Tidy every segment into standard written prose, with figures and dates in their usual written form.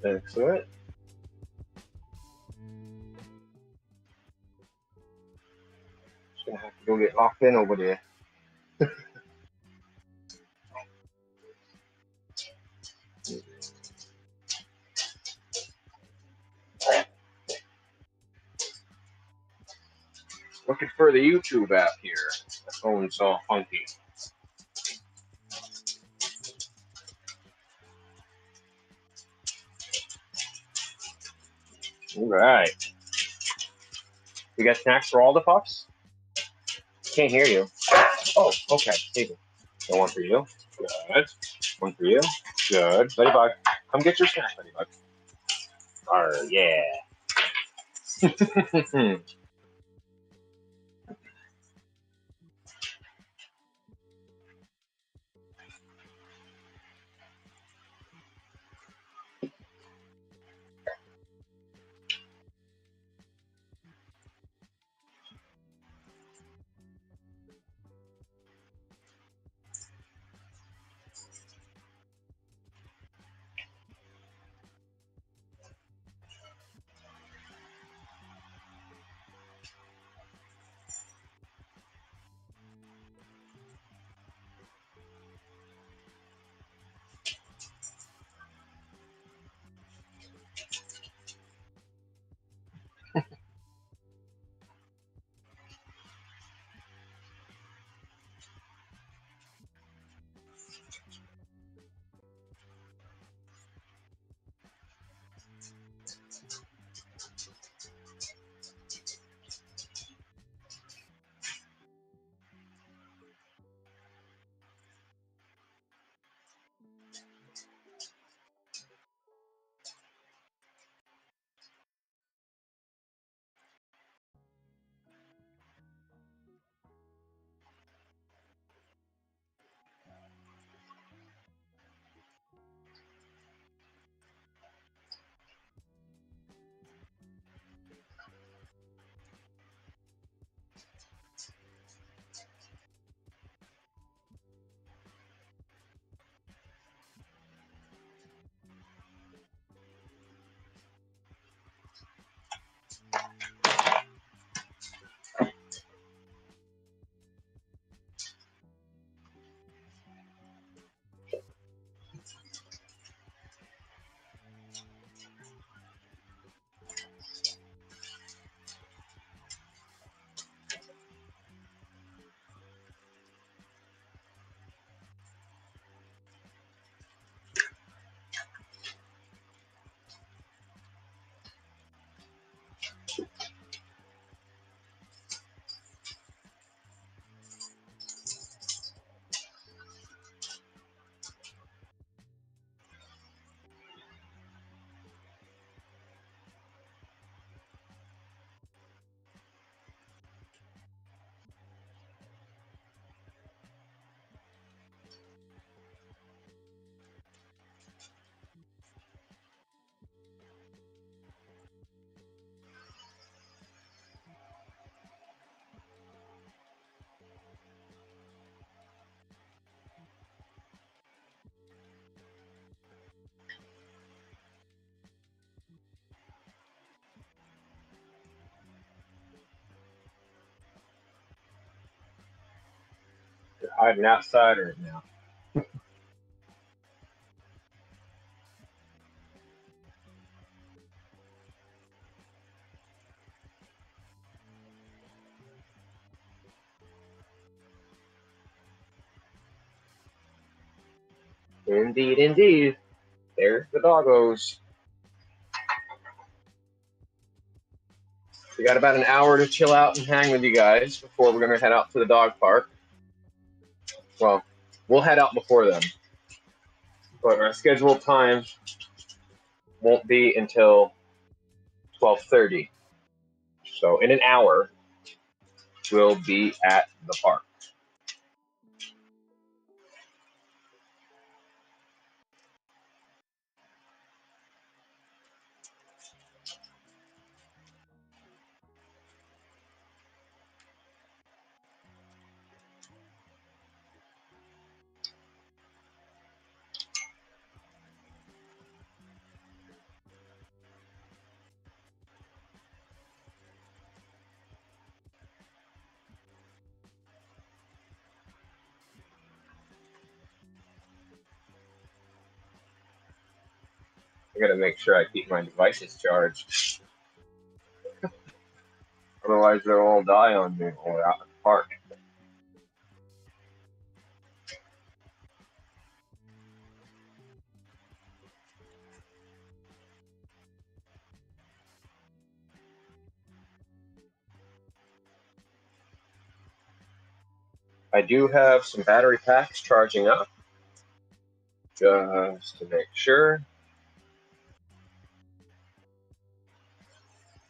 Excellent. Just gonna have to go get locked in over there. Looking for the YouTube app here. The phone's all funky. All right. You got snacks for all the pups? Can't hear you. Oh, okay. Here you go. One for you. Good. One for you. Good. Ladybug, come get your snack, Ladybug. Yeah. They're hiding outside right now. Indeed, indeed. There's the doggos. We got about an hour to chill out and hang with you guys before we're going to head out to the dog park. Well, we'll head out before then. But our scheduled time won't be until 12:30. So in an hour, we'll be at the park. I gotta make sure I keep my devices charged. Otherwise, they'll all die on me or out in the park. I do have some battery packs charging up, just to make sure.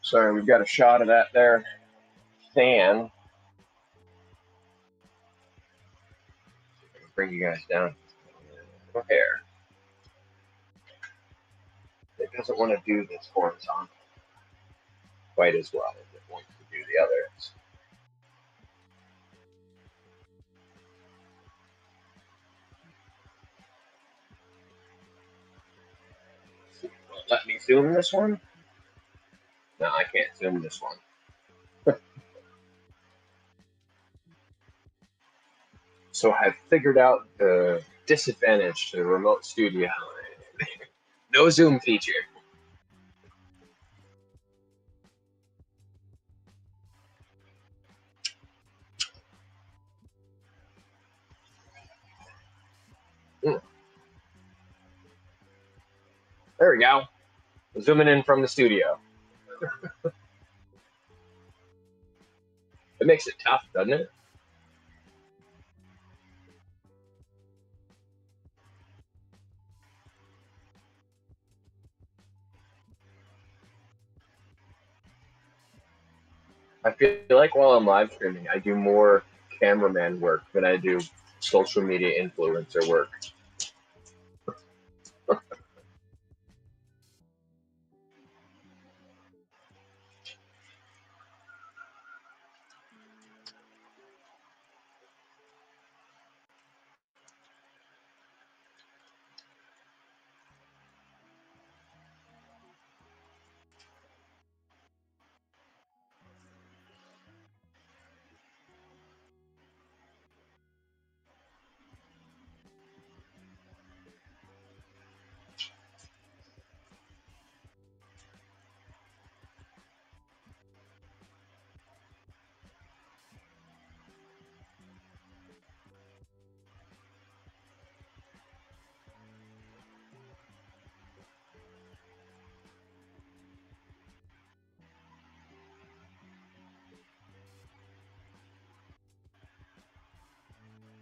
Sorry, we've got a shot of that there fan. Bring you guys down a little hair. It doesn't want to do this horizontal quite as well as it wants to do the others. Let me zoom this one. No, I can't zoom this one. So I've figured out the disadvantage to the remote studio. No zoom feature. There we go. Zooming in from the studio. It makes it tough, doesn't it? I feel like while I'm live streaming, I do more cameraman work than I do social media influencer work.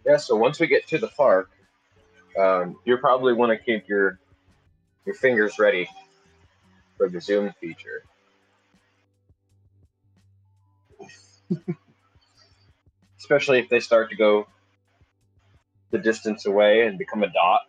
Yeah, so once we get to the park, you probably want to keep your fingers ready for the zoom feature. Especially if they start to go the distance away and become a dot.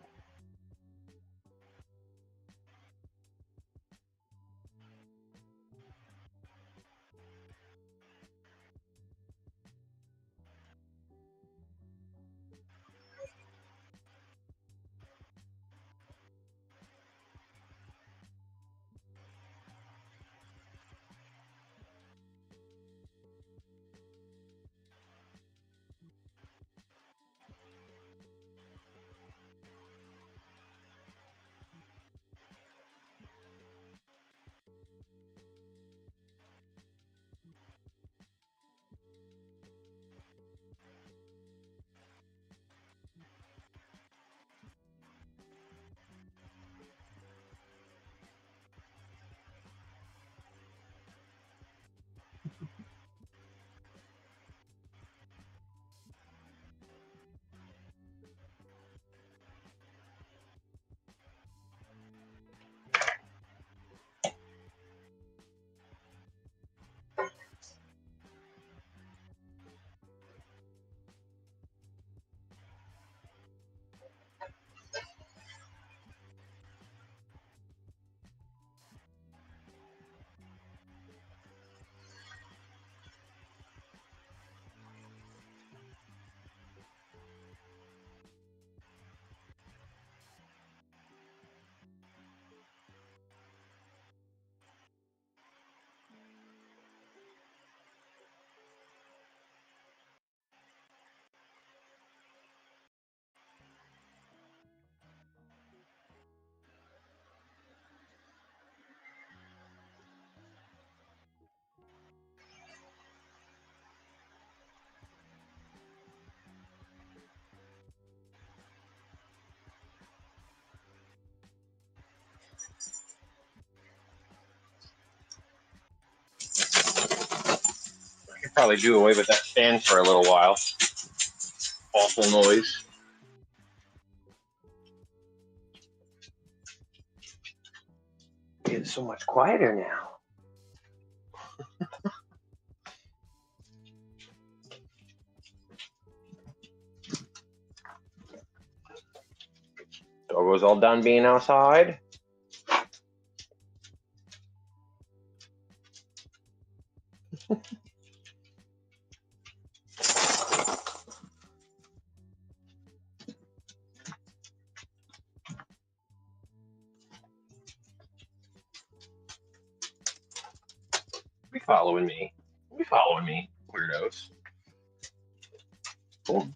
Probably do away with that fan for a little while. Awful noise. It's so much quieter now. Doggo's all done being outside. Be following me. Be following me, weirdos. Cool.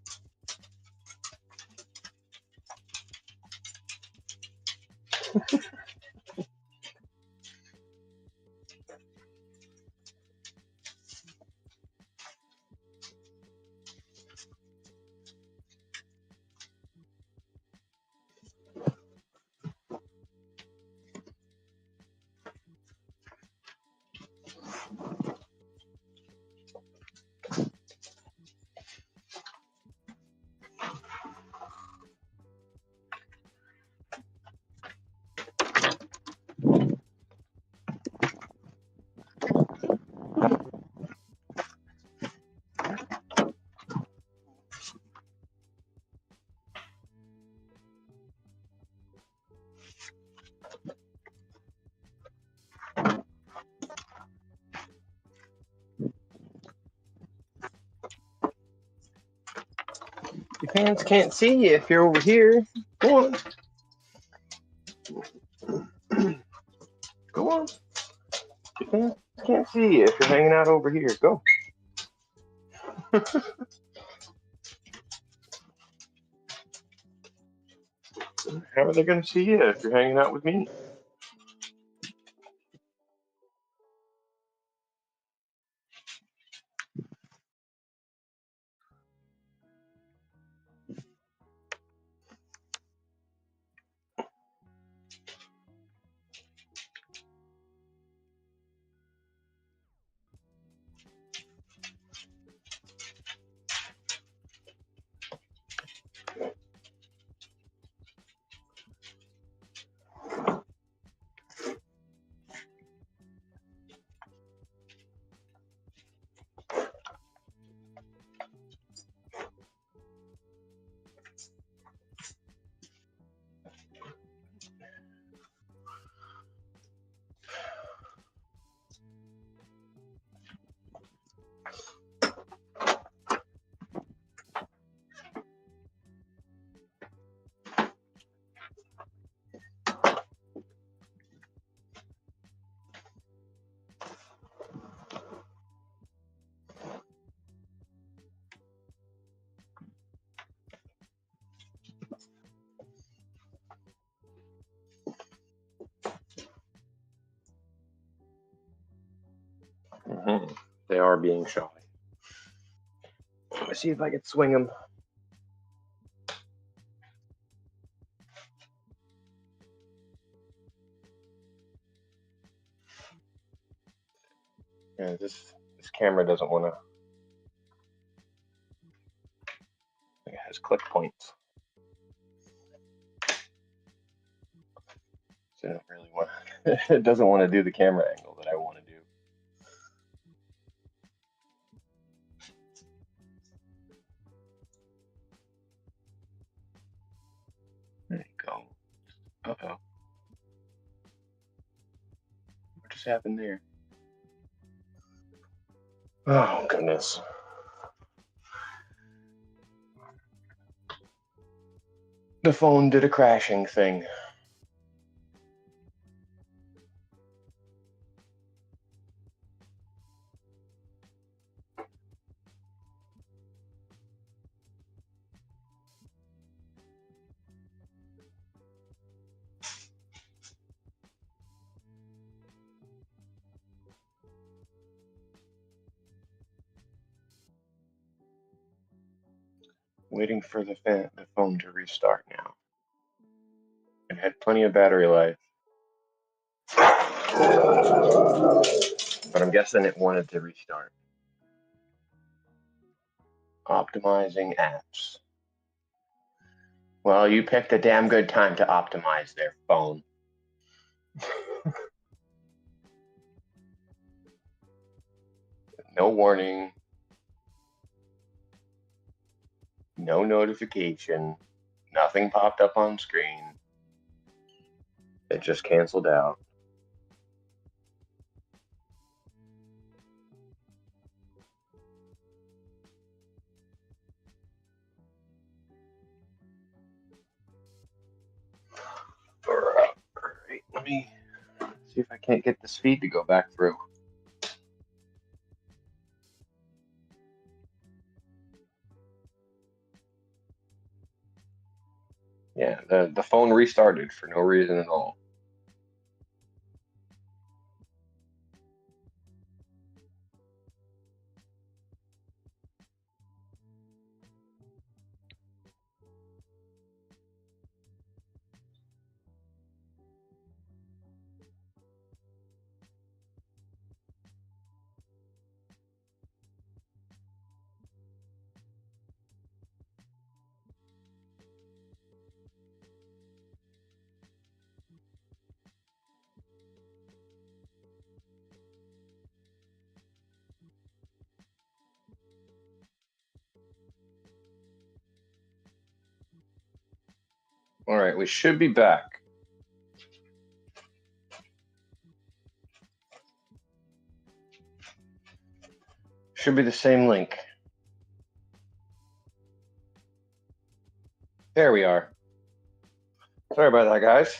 Your fans can't see you if you're over here. Go on. Go on. Your fans can't see you if you're hanging out over here. Go. How are they going to see you if you're hanging out with me? Mm-hmm. They are being shy. Let me see if I can swing them. Yeah, this camera doesn't want to. It has click points. So I don't really want. It doesn't want to do the camera angle that I want to do. There you go. Uh-oh. What just happened there? Oh, goodness. The phone did a crashing thing. Waiting for the phone to restart now. It had plenty of battery life. But I'm guessing it wanted to restart. Optimizing apps. Well, you picked a damn good time to optimize their phone. No warning. No notification. Nothing popped up on screen. It just canceled out. All right, let me see if I can't get this feed to go back through. Yeah, the phone restarted for no reason at all. All right, we should be back. Should be the same link. There we are. Sorry about that, guys.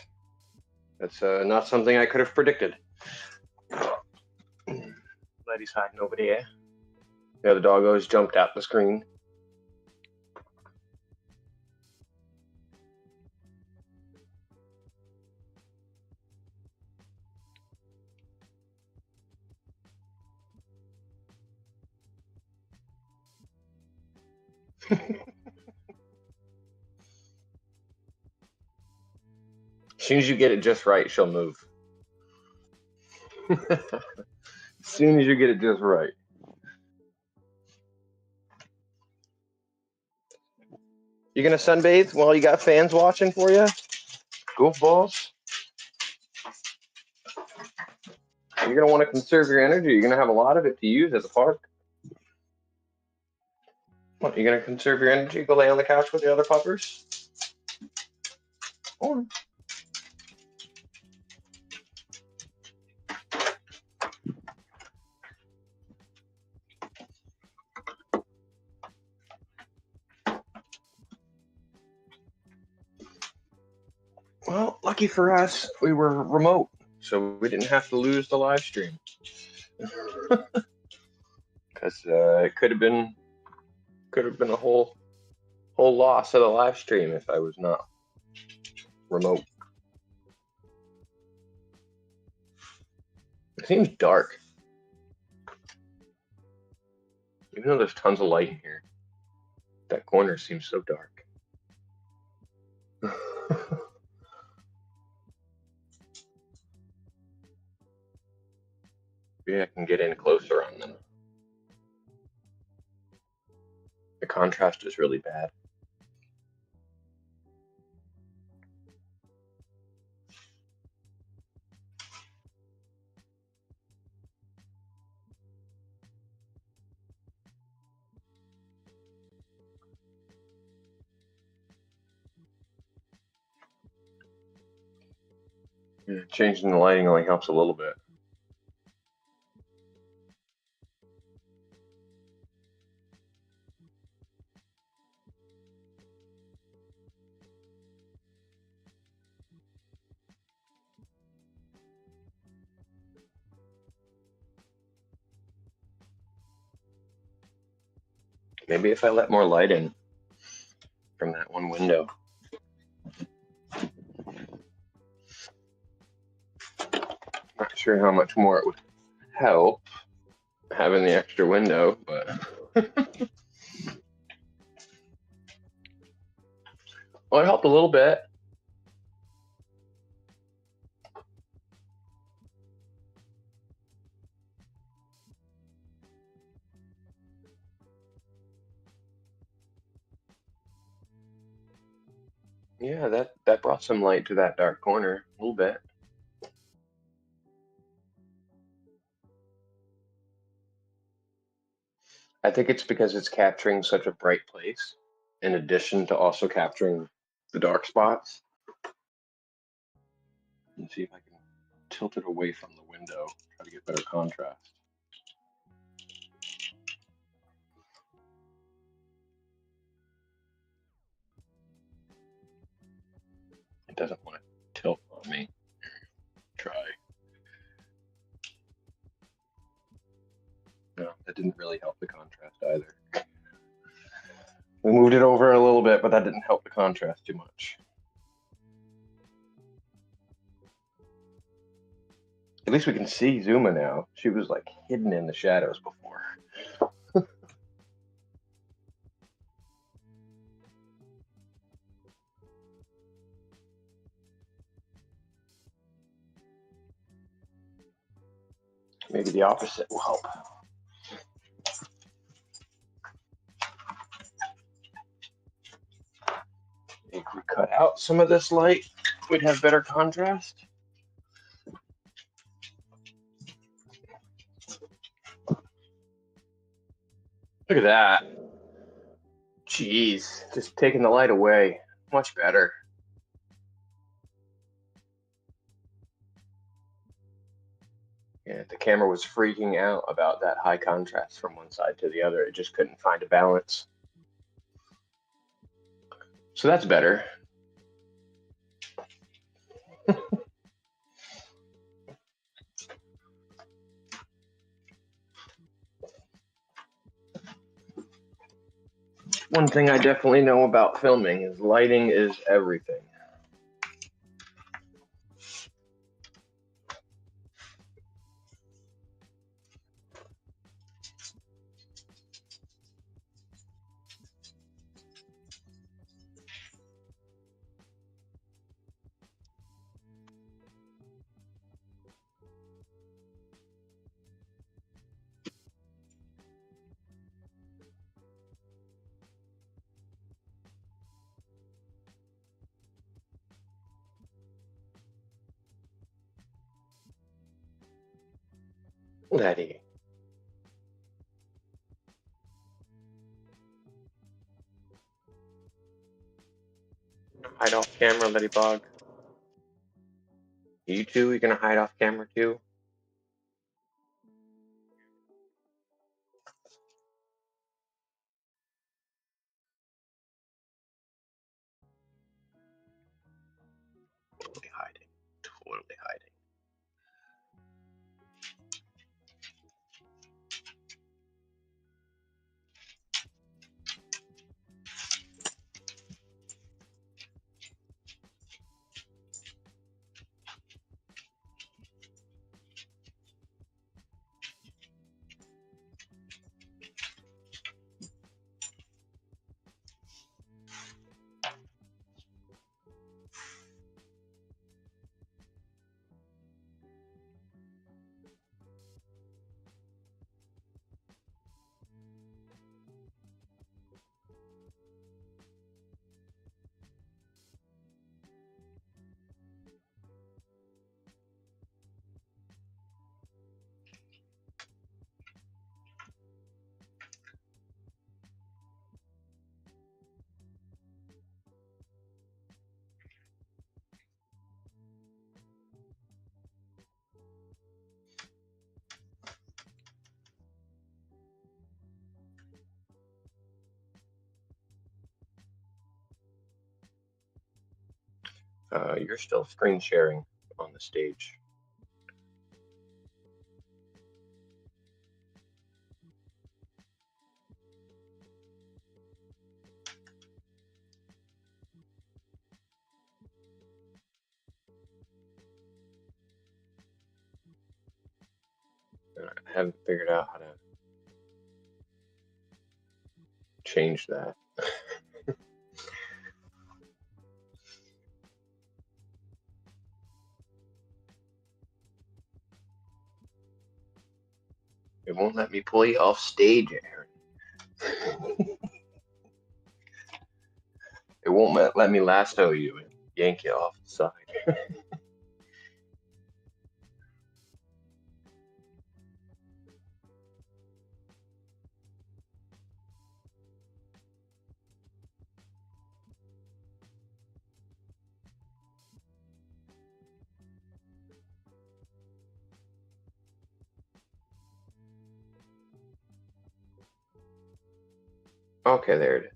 That's not something I could have predicted. Lady's hiding over there. Yeah, the doggos jumped out the screen. As soon as you get it just right, she'll move. As soon as you get it just right. You gonna sunbathe while you got fans watching for you? Goofballs. You're gonna want to conserve your energy. You're gonna have a lot of it to use at the park. What, you gonna conserve your energy? Go lay on the couch with the other puppers? Or well, lucky for us, we were remote, so we didn't have to lose the live stream. Because it could have been a whole loss of the live stream if I was not remote. It seems dark, even though there's tons of light in here. That corner seems so dark. Maybe I can get in closer on them. The contrast is really bad. Yeah, changing the lighting only helps a little bit. Maybe if I let more light in from that one window. Not sure how much more it would help having the extra window, but well, it helped a little bit. Yeah, that brought some light to that dark corner a little bit. I think it's because it's capturing such a bright place, in addition to also capturing the dark spots. Let's see if I can tilt it away from the window, try to get better contrast. It doesn't want to tilt on me. Try. No, that didn't really help the contrast either. We moved it over a little bit, but that didn't help the contrast too much. At least we can see Zuma now. She was like hidden in the shadows before. Maybe the opposite will help. If we cut out some of this light, we'd have better contrast. Look at that. Jeez, just taking the light away. Much better. Yeah, the camera was freaking out about that high contrast from one side to the other. It just couldn't find a balance. So that's better. One thing I definitely know about filming is lighting is everything. Letty. Hide off camera, Letty Bog. You too? You gonna hide off camera too? Totally hiding. Totally hiding. You're still screen sharing on the stage. I haven't figured out how to change that. It won't let me pull you off stage, Aaron. It won't won't let me lasso you and yank you off the side. Okay, there it is.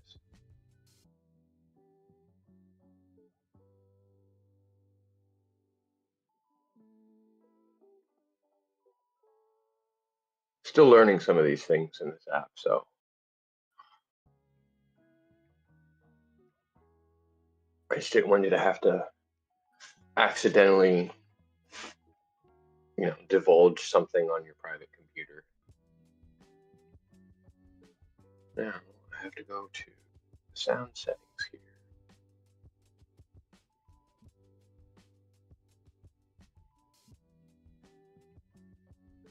Still learning some of these things in this app, so I just didn't want you to have to accidentally, divulge something on your private computer. Now I have to go to the sound settings here.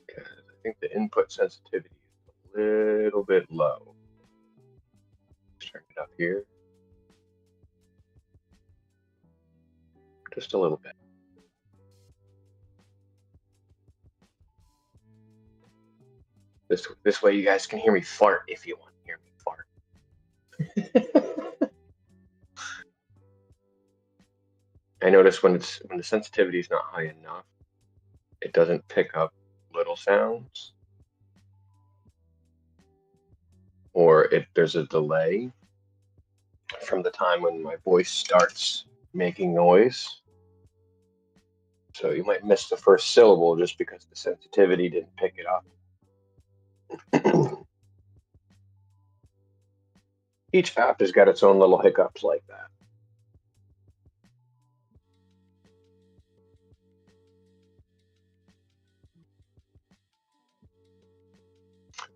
Because I think the input sensitivity is a little bit low. Let's turn it up here. Just a little bit. This way you guys can hear me fart if you want to hear me fart. I notice when the sensitivity is not high enough, it doesn't pick up little sounds, or there's a delay from the time when my voice starts making noise. So you might miss the first syllable just because the sensitivity didn't pick it up. Each app has got its own little hiccups like that.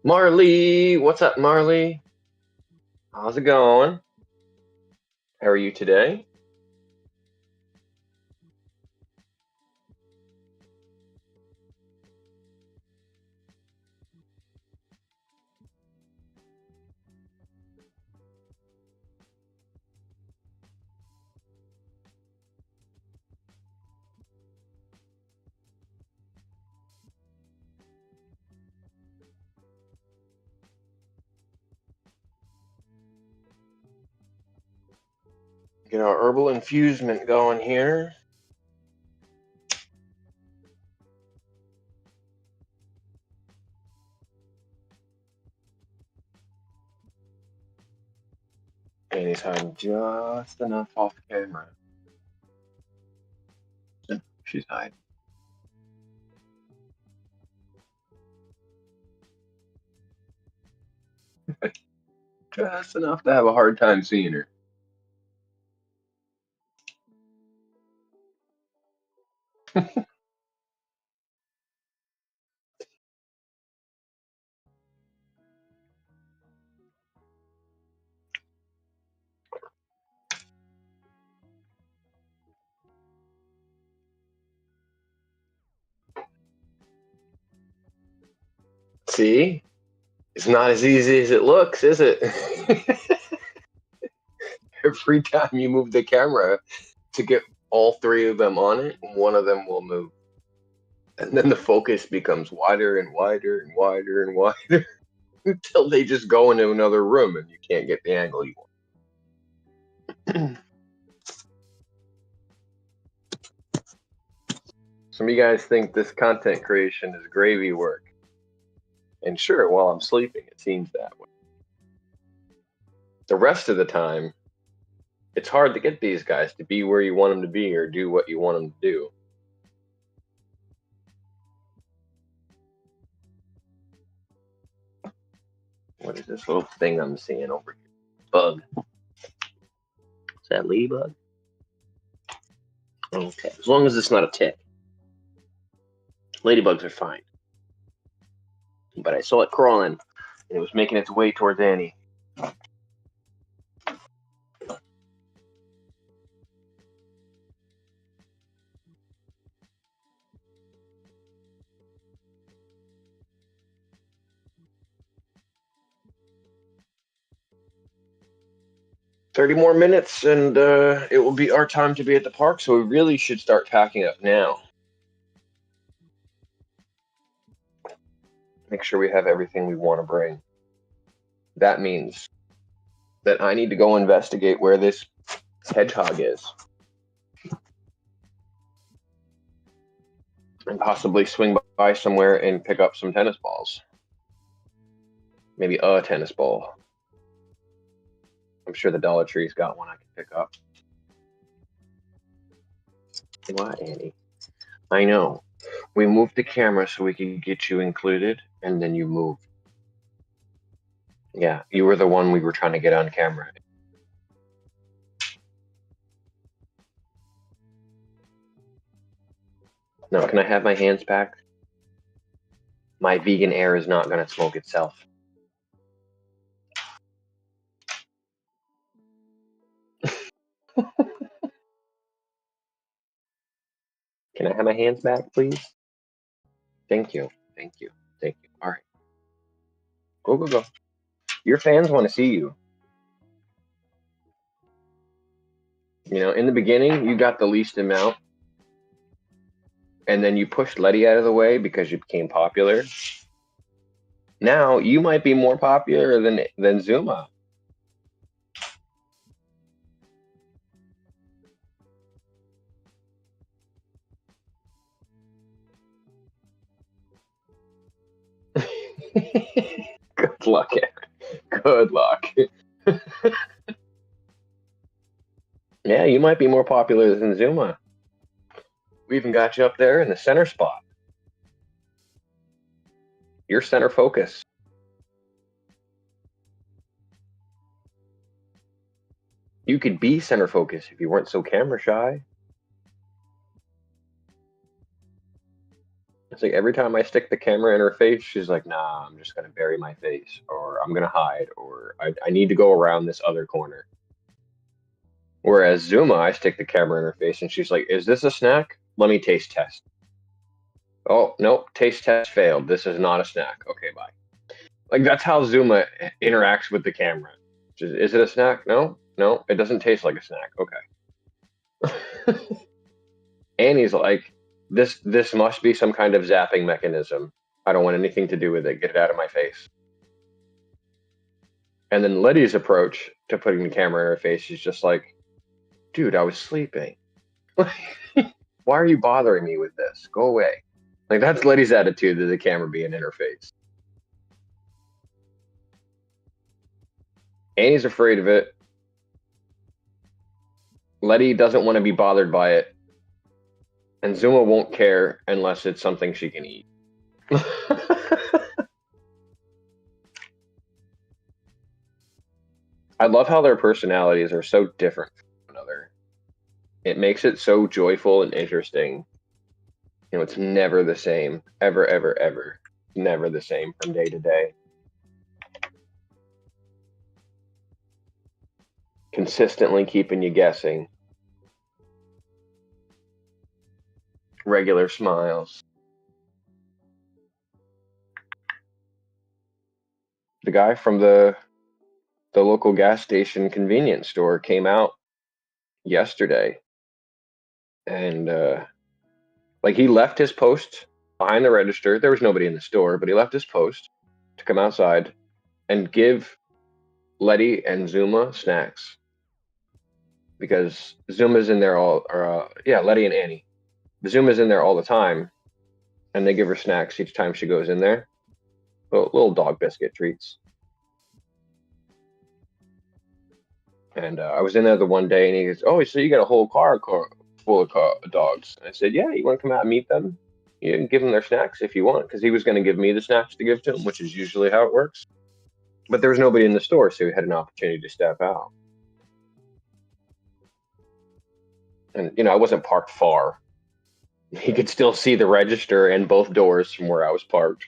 Marley, what's up, Marley? How's it going? How are you today? Get our herbal infusement going here. Anytime just enough off camera. She's hiding. Just enough to have a hard time seeing her. See? It's not as easy as it looks, is it? Every time you move the camera to get all three of them on it, one of them will move. And then the focus becomes wider and wider and wider and wider until they just go into another room and you can't get the angle you want. Some of you guys think this content creation is gravy work. And sure, while I'm sleeping, it seems that way. The rest of the time, it's hard to get these guys to be where you want them to be or do what you want them to do. What is this little thing I'm seeing over here? Bug. Is that ladybug? Okay, as long as it's not a tick. Ladybugs are fine. But I saw it crawling, and it was making its way towards Annie. 30 more minutes and it will be our time to be at the park, so we really should start packing up now. Make sure we have everything we want to bring. That means that I need to go investigate where this hedgehog is. And possibly swing by somewhere and pick up some tennis balls. Maybe a tennis ball. I'm sure the Dollar Tree's got one I can pick up. What, Annie? I know. We moved the camera so we could get you included, and then you moved. Yeah, you were the one we were trying to get on camera. No, can I have my hands back? My vegan air is not going to smoke itself. Can I have my hands back, please? Thank you. Thank you. Thank you. All right. Go, go, go. Your fans want to see you. You know, in the beginning, you got the least amount. And then you pushed Letty out of the way because you became popular. Now, you might be more popular than Zuma. Good luck, Aaron. Good luck. Yeah, you might be more popular than Zuma. We even got you up there in the center spot. You're center focus. You could be center focus if you weren't so camera shy. It's like every time I stick the camera in her face, she's like, nah, I'm just going to bury my face, or I'm going to hide, or I need to go around this other corner. Whereas Zuma, I stick the camera in her face and she's like, is this a snack? Let me taste test. Oh, nope, taste test failed. This is not a snack. Okay, bye. Like, that's how Zuma interacts with the camera. Is it a snack? No, it doesn't taste like a snack. Okay. Annie's like, this must be some kind of zapping mechanism. I don't want anything to do with it. Get it out of my face. And then Letty's approach to putting the camera in her face is just like, dude, I was sleeping. Why are you bothering me with this? Go away. Like, that's Letty's attitude to the camera being in her face. Annie's afraid of it. Letty doesn't want to be bothered by it. And Zuma won't care unless it's something she can eat. I love how their personalities are so different from one another. It makes it so joyful and interesting. You know, it's never the same. Ever, ever, ever. Never the same from day to day. Consistently keeping you guessing. Regular smiles. The guy from the local gas station convenience store came out yesterday and like, he left his post behind the register. There was nobody in the store, but he left his post to come outside and give Letty and Zuma snacks, because Zuma's in there Letty and Annie. Zuma's in there all the time, and they give her snacks each time she goes in there. Little dog biscuit treats. And I was in there the one day, and he goes, oh, so you got a whole car full of dogs. And I said, yeah, you want to come out and meet them? You can give them their snacks if you want, because he was going to give me the snacks to give to him, which is usually how it works. But there was nobody in the store, so he had an opportunity to step out. And, you know, I wasn't parked far. He could still see the register and both doors from where I was parked.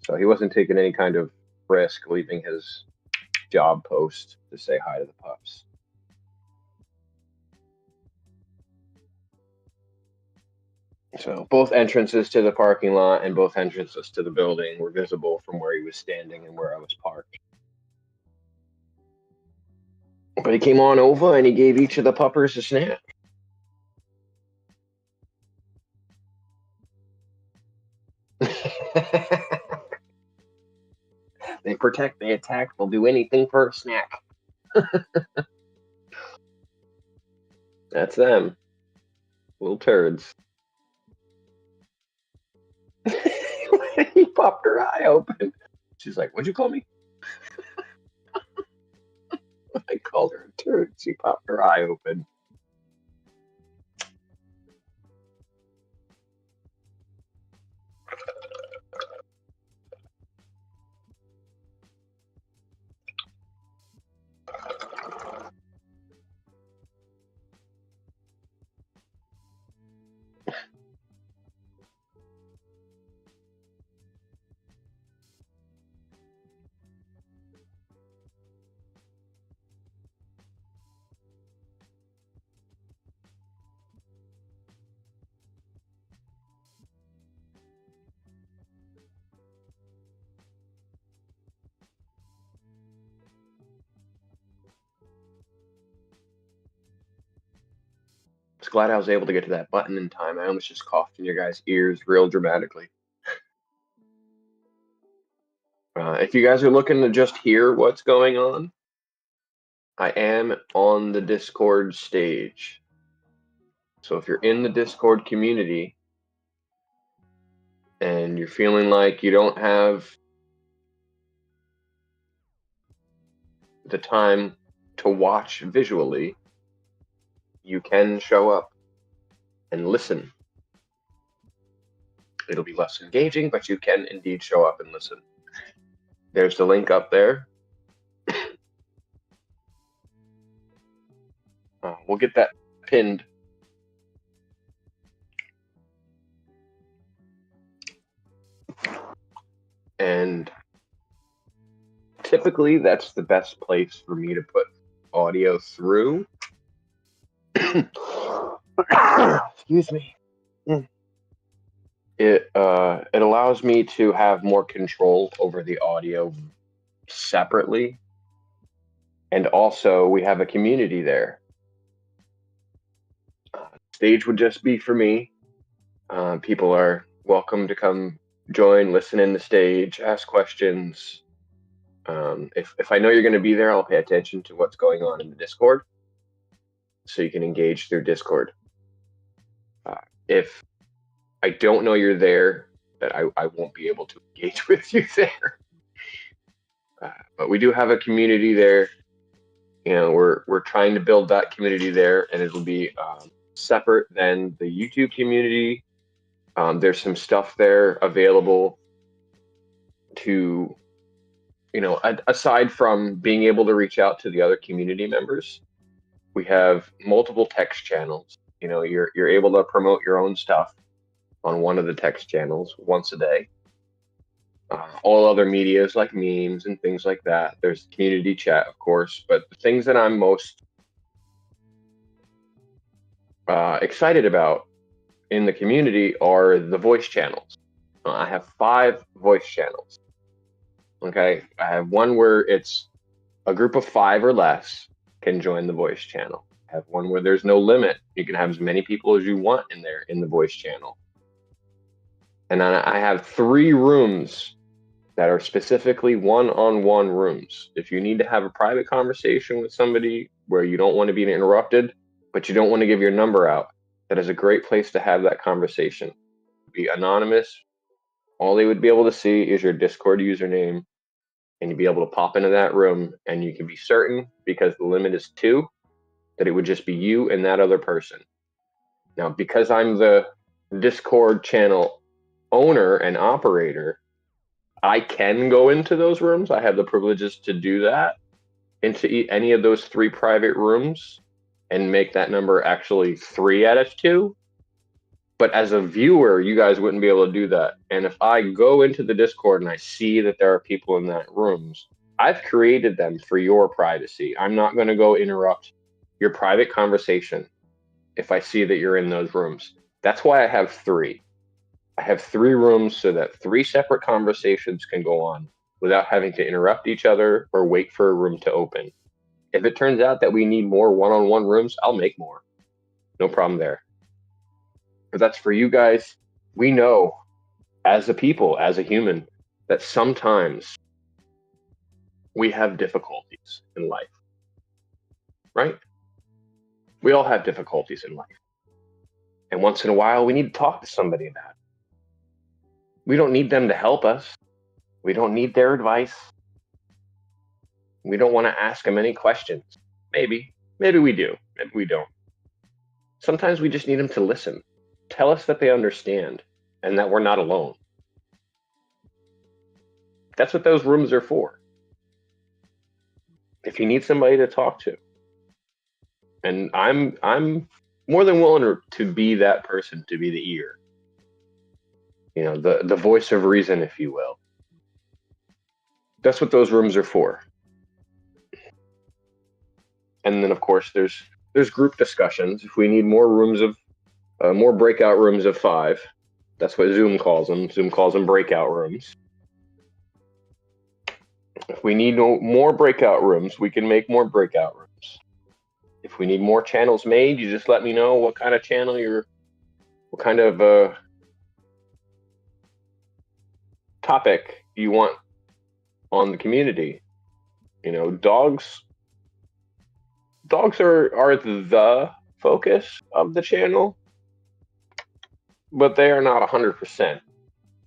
So he wasn't taking any kind of risk leaving his job post to say hi to the pups. So both entrances to the parking lot and both entrances to the building were visible from where he was standing and where I was parked. But he came on over and he gave each of the puppers a snack. They protect, they attack, they'll do anything for a snack. That's them. Little turds. He popped her eye open. She's like, "What'd you call me?" I called her a turd. She popped her eye open. Just glad I was able to get to that button in time. I almost just coughed in your guys' ears real dramatically. If you guys are looking to just hear what's going on, I am on the Discord stage. So if you're in the Discord community and you're feeling like you don't have the time to watch visually, you can show up and listen. It'll be less engaging, but you can indeed show up and listen. There's the link up there. We'll get that pinned. And typically, that's the best place for me to put audio through. Excuse me. It allows me to have more control over the audio separately. And also, we have a community there. Stage would just be for me. People are welcome to come join, listen in the stage, ask questions. If I know you're going to be there, I'll pay attention to what's going on in the Discord, so you can engage through Discord. If I don't know you're there, that I won't be able to engage with you there. But we do have a community there. You know, we're trying to build that community there, and it'll be separate than the YouTube community. There's some stuff there available to, you know, aside from being able to reach out to the other community members. We have multiple text channels. You know, you're able to promote your own stuff on one of the text channels once a day. All other medias like memes and things like that. There's community chat, of course, but the things that I'm most excited about in the community are the voice channels. I have 5 voice channels. Okay, I have one where it's a group of 5 or less can join the voice channel. I have one where there's no limit. You can have as many people as you want in there in the voice channel. And then I have 3 rooms that are specifically one-on-one rooms. If you need to have a private conversation with somebody where you don't want to be interrupted, but you don't want to give your number out, that is a great place to have that conversation. Be anonymous. All they would be able to see is your Discord username, and you'd be able to pop into that room, and you can be certain, because the limit is 2, that it would just be you and that other person. Now, because I'm the Discord channel owner and operator, I can go into those rooms. I have the privileges to do that, into any of those 3 private rooms, and make that number actually 3 out of 2. But as a viewer, you guys wouldn't be able to do that. And if I go into the Discord and I see that there are people in that rooms, I've created them for your privacy. I'm not going to go interrupt your private conversation if I see that you're in those rooms. That's why I have 3. I have 3 rooms so that 3 separate conversations can go on without having to interrupt each other or wait for a room to open. If it turns out that we need more one-on-one rooms, I'll make more. No problem there. But that's for you guys. We know as a people, as a human, that sometimes we have difficulties in life, right? We all have difficulties in life. And once in a while, we need to talk to somebody about it. We don't need them to help us. We don't need their advice. We don't want to ask them any questions. Maybe we do. Maybe we don't. Sometimes we just need them to listen. Tell us that they understand and that we're not alone. That's what those rooms are for. If you need somebody to talk to. And I'm more than willing to be that person, to be the ear. You know, the voice of reason, if you will. That's what those rooms are for. And then, of course, there's group discussions. If we need more rooms of more breakout rooms of 5, that's what Zoom calls them. Zoom calls them breakout rooms. If we need more breakout rooms, we can make more breakout rooms. If we need more channels made, you just let me know what kind of channel what kind of topic you want on the community. You know, dogs are the focus of the channel, but they are not 100%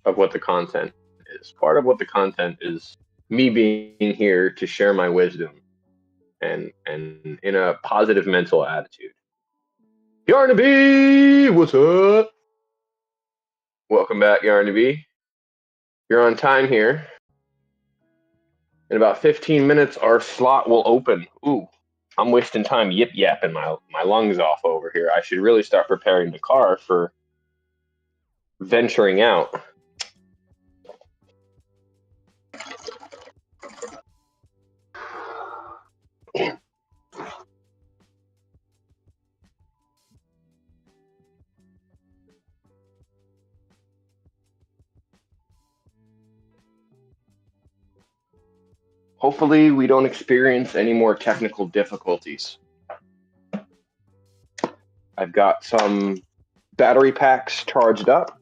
of what the content is. Part of what the content is me being here to share my wisdom and in a positive mental attitude. Yarnaby, what's up? Welcome back, Yarnaby. You're on time here. In about 15 minutes, our slot will open. Ooh, I'm wasting time yip-yapping my lungs off over here. I should really start preparing the car for venturing out. Hopefully, we don't experience any more technical difficulties. I've got some battery packs charged up.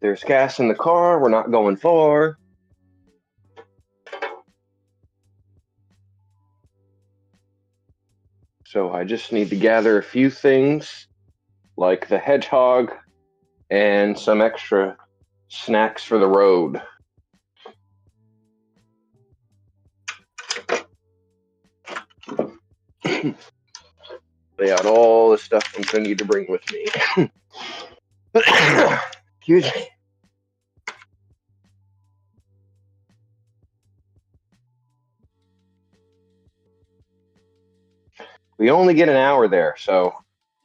There's gas in the car. We're not going far. So I just need to gather a few things, like the hedgehog and some extra snacks for the road. Lay out all the stuff I'm going to need to bring with me. Excuse me. We only get an hour there, so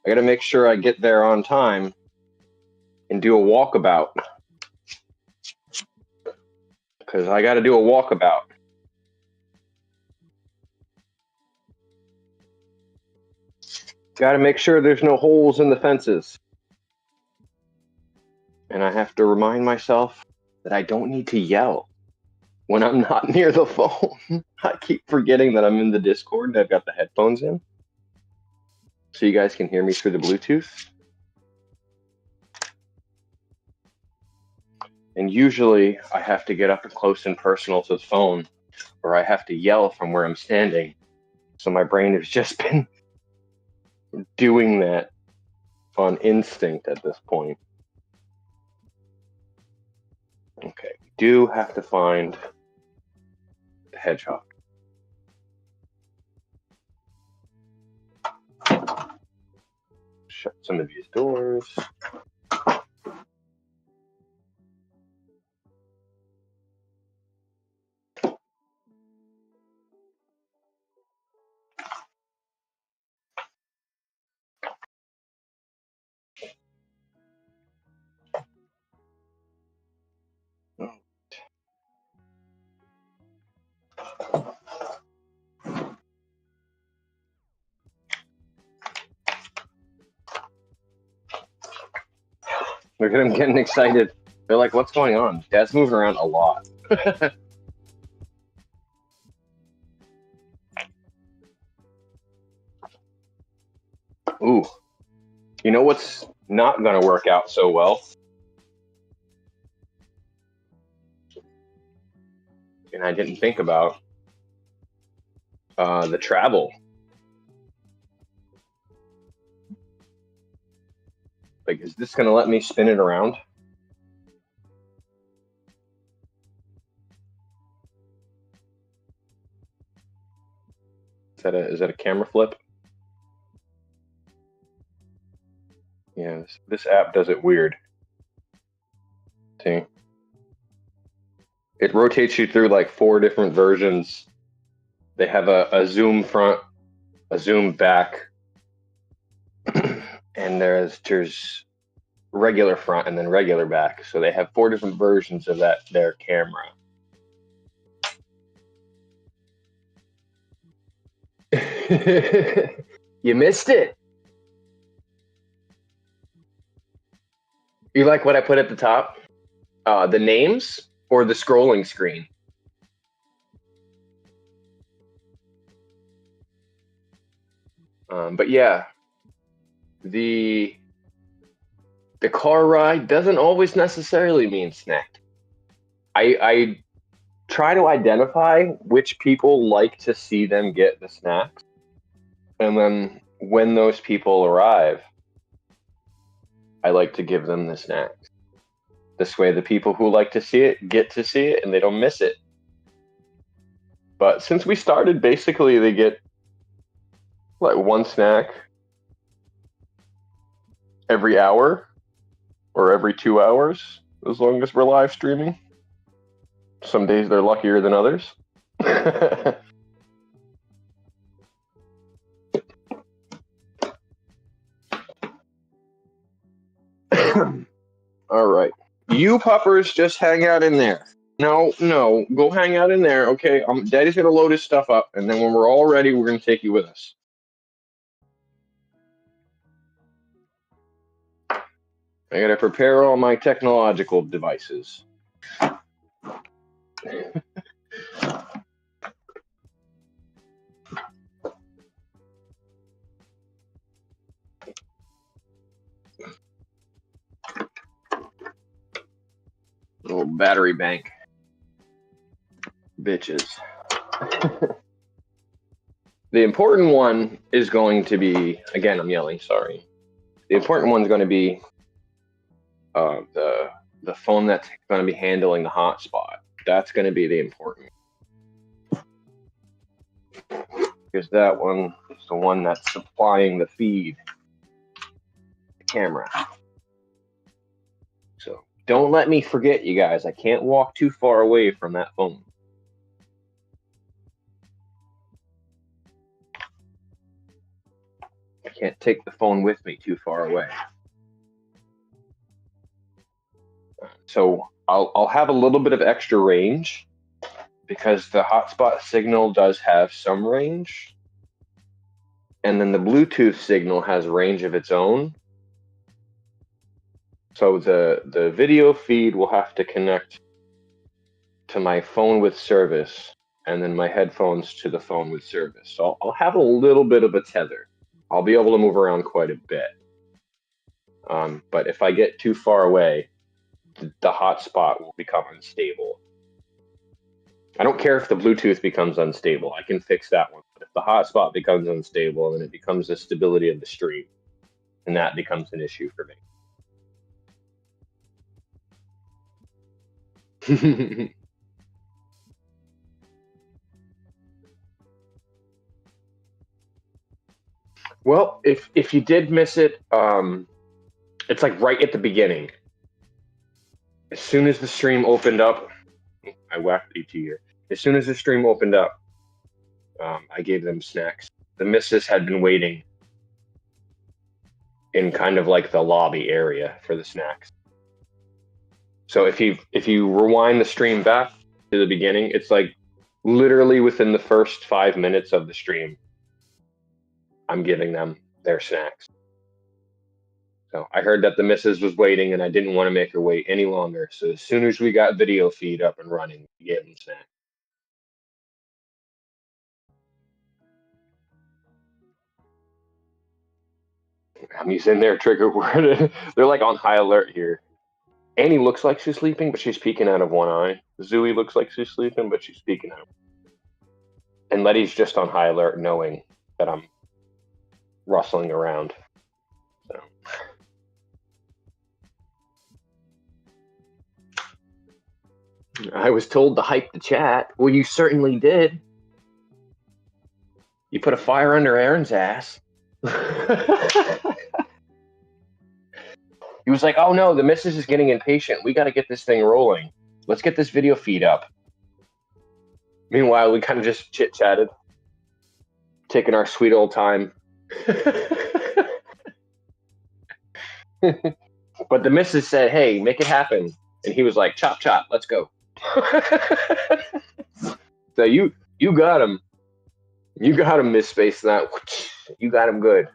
I got to make sure I get there on time and do a walkabout. Because I got to do a walkabout. Got to make sure there's no holes in the fences. And I have to remind myself that I don't need to yell when I'm not near the phone. I keep forgetting that I'm in the Discord and I've got the headphones in. So you guys can hear me through the Bluetooth. And usually I have to get up and close and personal to the phone, or I have to yell from where I'm standing. So my brain has just been doing that on instinct at this point. Okay, we do have to find the hedgehog. Shut some of these doors. Look at them getting excited. They're like, what's going on? Dad's moving around a lot. Ooh, you know what's not going to work out so well? And I didn't think about the travel. Like, is this going to let me spin it around? Is that a camera flip? Yeah, this app does it weird. See? It rotates you through like 4 different versions. They have a zoom front, a zoom back, and there's regular front and then regular back. So they have 4 different versions of their camera. You missed it. You like what I put at the top? The names or the scrolling screen? But yeah, the car ride doesn't always necessarily mean snack. I try to identify which people like to see them get the snacks. And then when those people arrive, I like to give them the snacks. This way, the people who like to see it get to see it and they don't miss it. But since we started, basically, they get like 1 snack every hour or every 2 hours, as long as we're live streaming. Some days they're luckier than others. All right. You puppers just hang out in there. No, go hang out in there, okay? Daddy's gonna load his stuff up, and then when we're all ready, we're gonna take you with us. I gotta prepare all my technological devices. Little battery bank. Bitches. The important one is going to be, again, I'm yelling, sorry. The important one's going to be the phone that's going to be handling the hotspot. That's going to be the important one. Because that one is the one that's supplying the feed, the camera. So don't let me forget, you guys. I can't walk too far away from that phone. I can't take the phone with me too far away. So I'll have a little bit of extra range because the hotspot signal does have some range. And then the Bluetooth signal has range of its own. So the video feed will have to connect to my phone with service and then my headphones to the phone with service. So I'll have a little bit of a tether. I'll be able to move around quite a bit. But if I get too far away, the hotspot will become unstable. I don't care if the Bluetooth becomes unstable. I can fix that one. But if the hotspot becomes unstable, then it becomes the stability of the stream. And that becomes an issue for me. Well, if you did miss it, it's like right at the beginning. As soon as the stream opened up, I whacked ET here. As soon as the stream opened up, I gave them snacks. The missus had been waiting in kind of like the lobby area for the snacks. So if you rewind the stream back to the beginning, it's like literally within the first 5 minutes of the stream, I'm giving them their snacks. So I heard that the missus was waiting, and I didn't want to make her wait any longer. So as soon as we got video feed up and running, we gave them snacks. He's in there, trigger word. They're like on high alert here. Annie looks like she's sleeping, but she's peeking out of one eye. Zooey looks like she's sleeping, but she's peeking out. And Letty's just on high alert, knowing that I'm rustling around. So. I was told to hype the chat. Well, you certainly did. You put a fire under Aaron's ass. He was like, oh no, the missus is getting impatient. We got to get this thing rolling. Let's get this video feed up. Meanwhile, we kind of just chit-chatted, taking our sweet old time. But the missus said, hey, make it happen. And he was like, chop, chop, let's go. So you got him. You got him, Miss Space Nut. You got him good.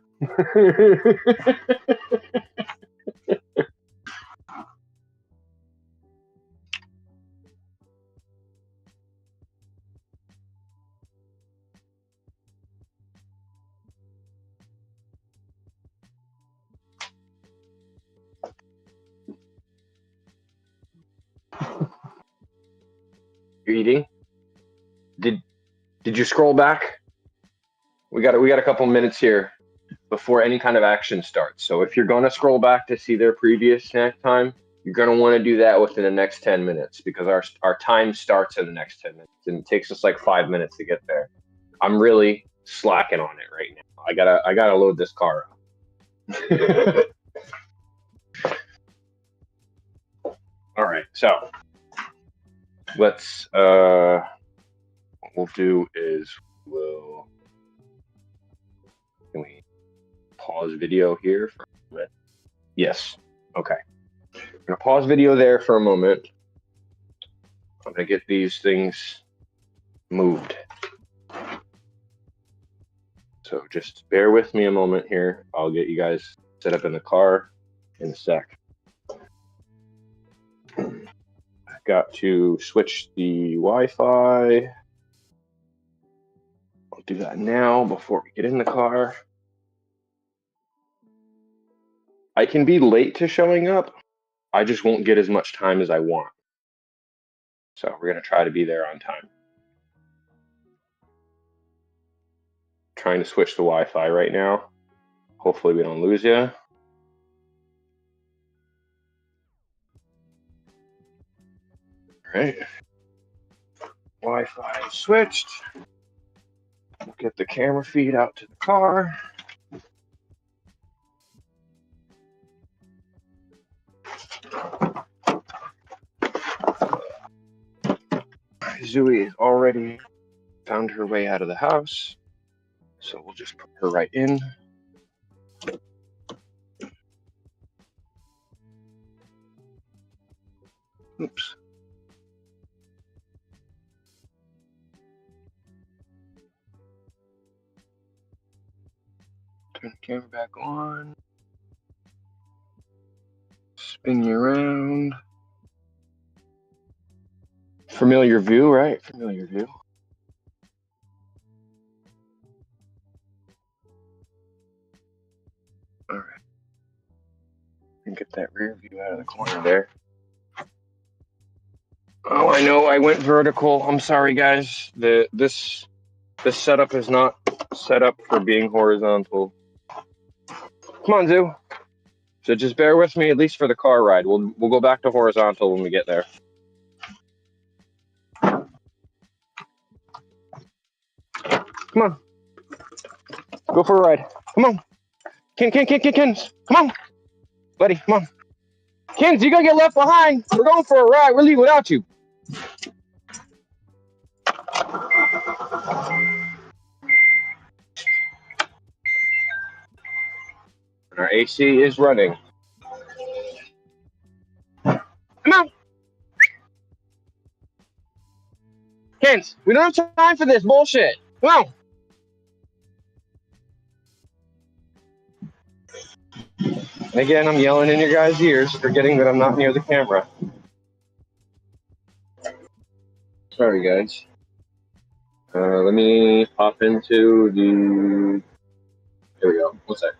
You're eating? Did you scroll back? We got a couple minutes here before any kind of action starts. So if you're going to scroll back to see their previous snack time, you're going to want to do that within the next 10 minutes because our time starts in the next 10 minutes and it takes us like 5 minutes to get there. I'm really slacking on it right now. I gotta load this car up. All right, so let's what we'll do is can we pause video here for a minute? Yes. Okay. I'm gonna pause video there for a moment. I'm gonna get these things moved. So just bear with me a moment here. I'll get you guys set up in the car in a sec. I've got to switch the Wi-Fi. I'll do that now before we get in the car. I can be late to showing up. I just won't get as much time as I want. So we're going to try to be there on time. Trying to switch the Wi-Fi right now. Hopefully we don't lose you. All right. Wi-Fi switched. We'll get the camera feed out to the car. Zooey has already found her way out of the house, so we'll just put her right in. Oops. Turn the camera back on. Spin you around. Familiar view, right? Familiar view. All right. And get that rear view out of the corner there. Oh, I know. I went vertical. I'm sorry, guys. This setup is not set up for being horizontal. Come on, Zoo. So just bear with me, at least for the car ride. We'll go back to horizontal when we get there. Come on. Go for a ride. Come on. Kins. Come on. Buddy, come on. Kins, you gotta get left behind. We're going for a ride. We're leaving without you. Our AC is running. Come on. Kins, we don't have time for this bullshit. Come on. Again, I'm yelling in your guys' ears, forgetting that I'm not near the camera. Sorry, guys. Let me pop into the... There we go. One sec.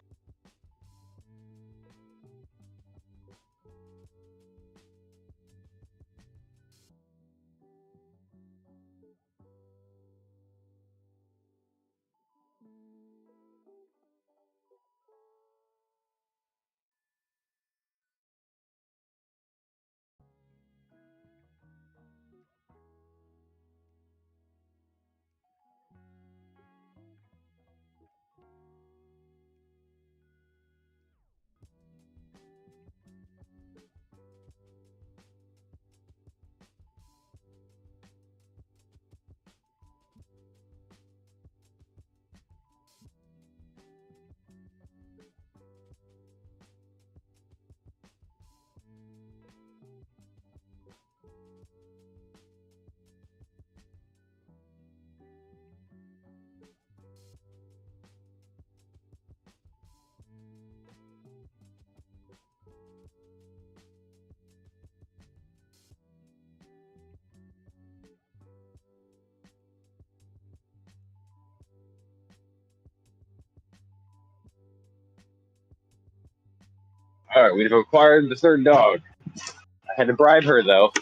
All right, we've acquired the third dog. I had to bribe her, though.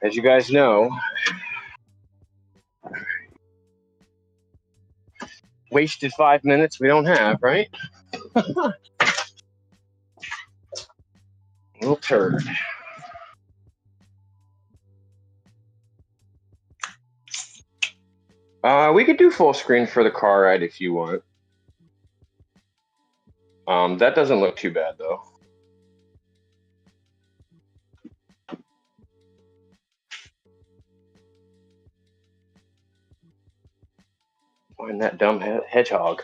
As you guys know, wasted 5 minutes we don't have, right? Little turd. We could do full screen for the car ride if you want. That doesn't look too bad, though. Find that dumb hedgehog.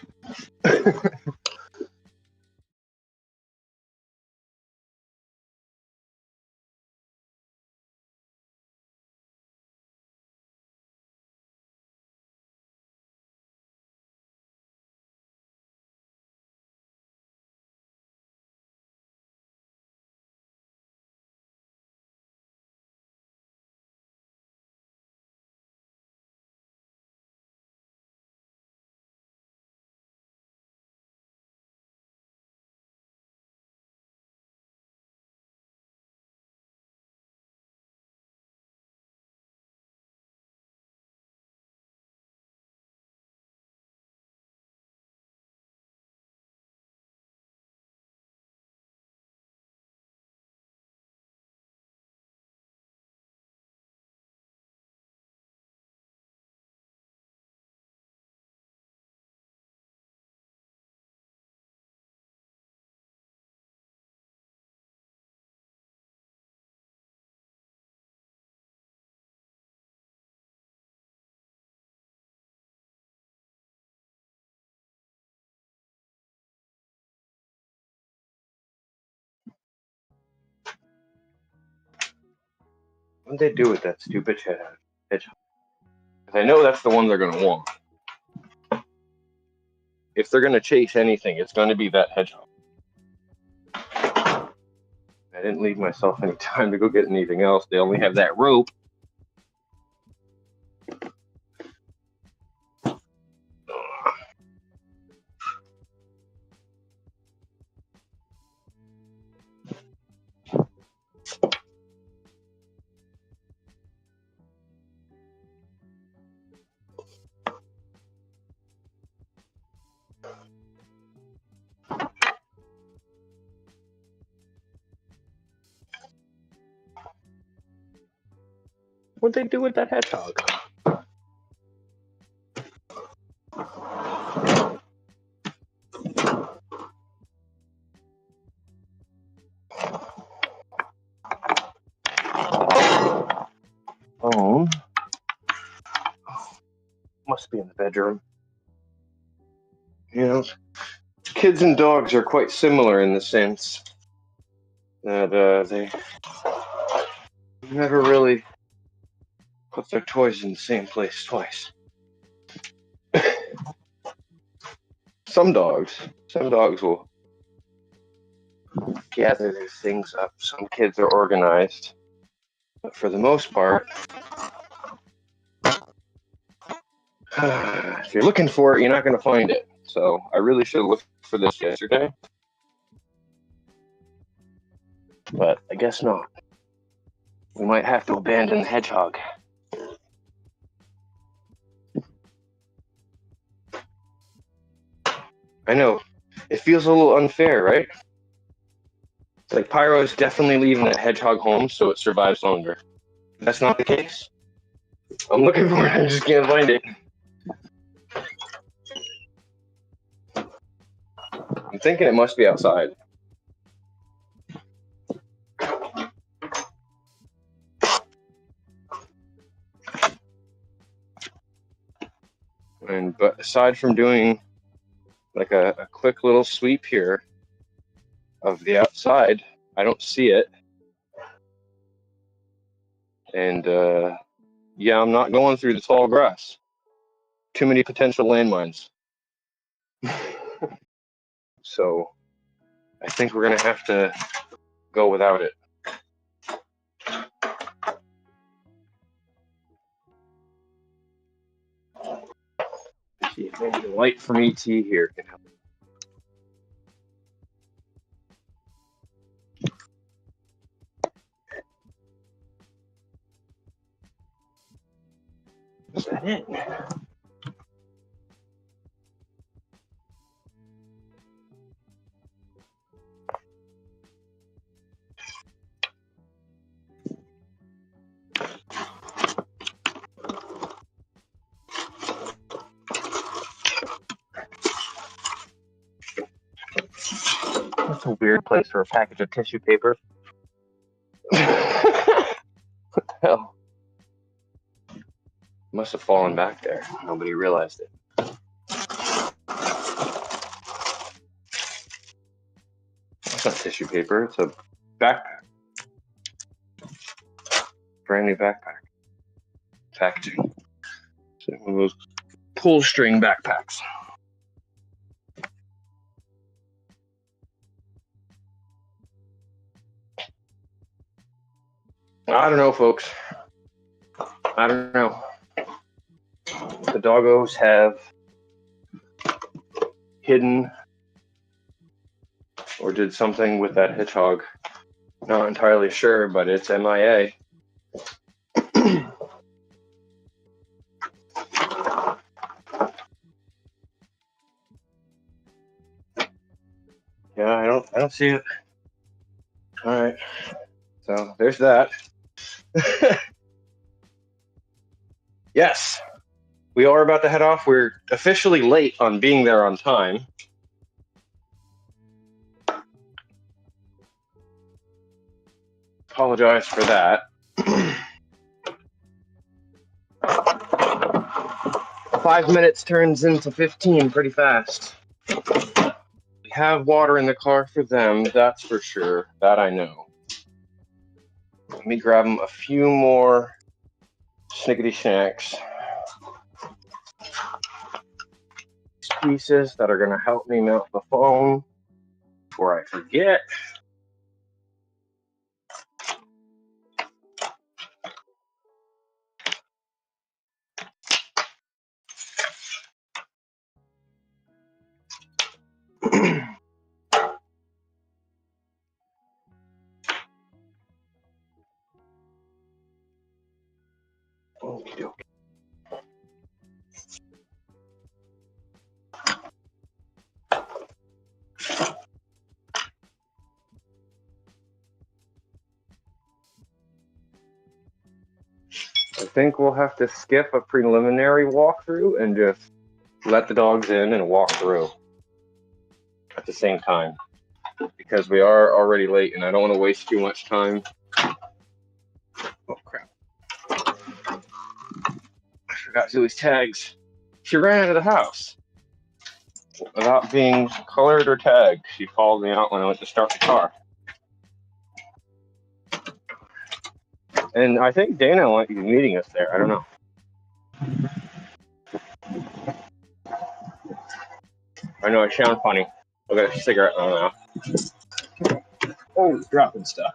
What did they do with that stupid hedgehog? Because I know that's the one they're going to want. If they're going to chase anything, it's going to be that hedgehog. I didn't leave myself any time to go get anything else. They only have that rope. What'd they do with that hedgehog? Oh, must be in the bedroom. You know, kids and dogs are quite similar in the sense that they never really put their toys in the same place twice. Some dogs will gather their things up. Some kids are organized, but for the most part, if you're looking for it, you're not going to find it. So I really should have looked for this yesterday, but I guess not. We might have to abandon the hedgehog. I know. It feels a little unfair, right? It's like Pyro's definitely leaving that hedgehog home so it survives longer. That's not the case. I'm looking for it, I just can't find it. I'm thinking it must be outside. But aside from doing like a quick little sweep here of the outside, I don't see it. And yeah, I'm not going through the tall grass. Too many potential landmines. So I think we're gonna have to go without it. See if maybe the light from ET here can help. Is that it? That's a weird place for a package of tissue paper. What the hell? Must have fallen back there. Nobody realized it. That's not tissue paper. It's a backpack. Brand new backpack. Packaging. So one of those pull string backpacks. I don't know, folks. I don't know. The doggos have hidden or did something with that hedgehog. Not entirely sure, but it's MIA. Yeah, I don't see it. All right. So there's that. Yes. We are about to head off. We're officially late on being there on time. Apologize for that. 5 minutes turns into 15 pretty fast. We have water in the car for them, that's for sure. That I know. Let me grab them a few more snickety snacks. Pieces that are going to help me mount the phone before I forget. Okie dokie. I think we'll have to skip a preliminary walkthrough and just let the dogs in and walk through at the same time, because we are already late and I don't want to waste too much time. Oh crap. I forgot Zoe's tags. She ran out of the house without being colored or tagged. She called me out when I went to start the car. And I think Dana might be meeting us there. I don't know. I know I sound funny. I'll get a cigarette in my mouth. Oh, dropping stuff.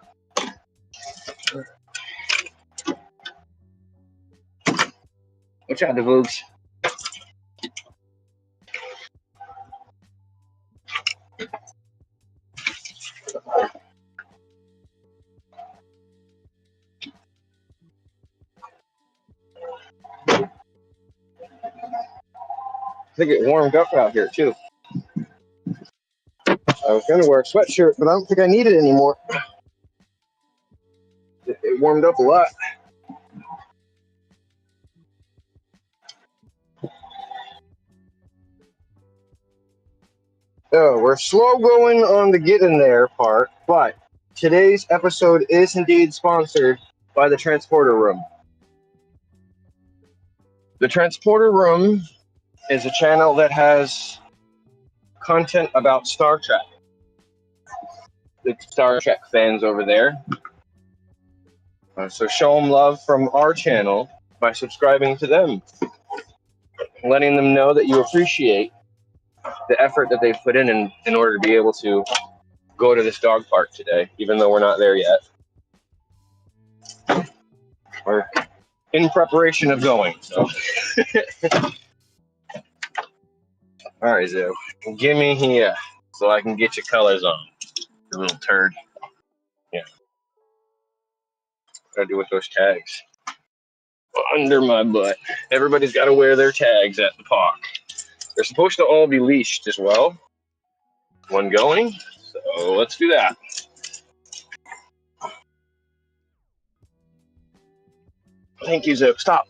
Watch out, the Voogs. I think it warmed up out here too. I was gonna wear a sweatshirt, but I don't think I need it anymore. It warmed up a lot. So we're slow going on the get in there part, but today's episode is indeed sponsored by the Transporter Room. The Transporter Room is a channel that has content about Star Trek. The Star Trek fans over there. So show them love from our channel by subscribing to them. Letting them know that you appreciate the effort that they've put in order to be able to go to this dog park today, even though we're not there yet. We're in preparation of going, so. All right, Zoe, give me here so I can get your colors on, you little turd. Yeah. What do I do with those tags? Under my butt. Everybody's got to wear their tags at the park. They're supposed to all be leashed as well when going, so let's do that. Thank you, Zoe. Stop.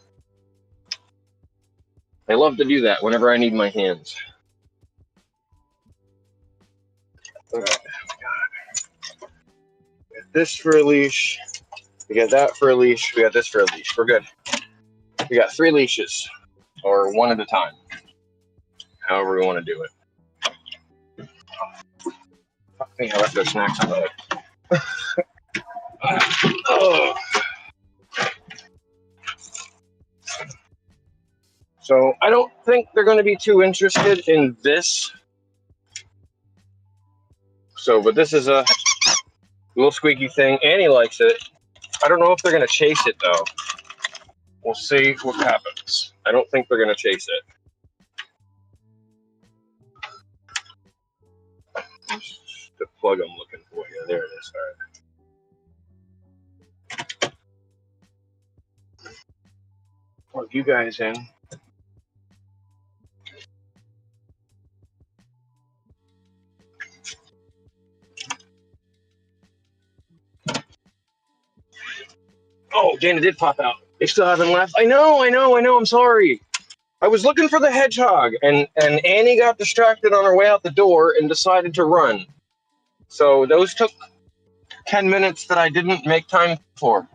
I love to do that whenever I need my hands. All right. We got this for a leash. We got that for a leash. We got this for a leash. We're good. We got 3 leashes, or one at a time, however we want to do it. I think I left those snacks on the oh. So I don't think they're going to be too interested in this. So, but this is a little squeaky thing. Annie likes it. I don't know if they're going to chase it, though. We'll see what happens. I don't think they're going to chase it. The plug I'm looking for here. There it is. All right. Plug you guys in. Oh, Dana did pop out. They still haven't left. I know. I'm sorry. I was looking for the hedgehog, and Annie got distracted on her way out the door and decided to run. So those took 10 minutes that I didn't make time for.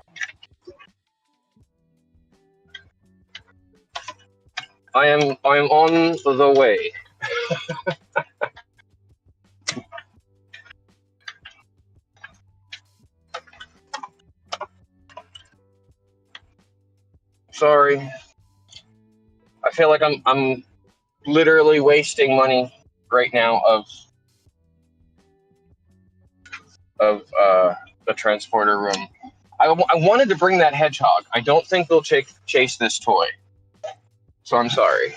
I am on the way. Sorry. I feel like I'm literally wasting money right now of the transporter room. I wanted to bring that hedgehog. I don't think they'll chase this toy. So I'm sorry.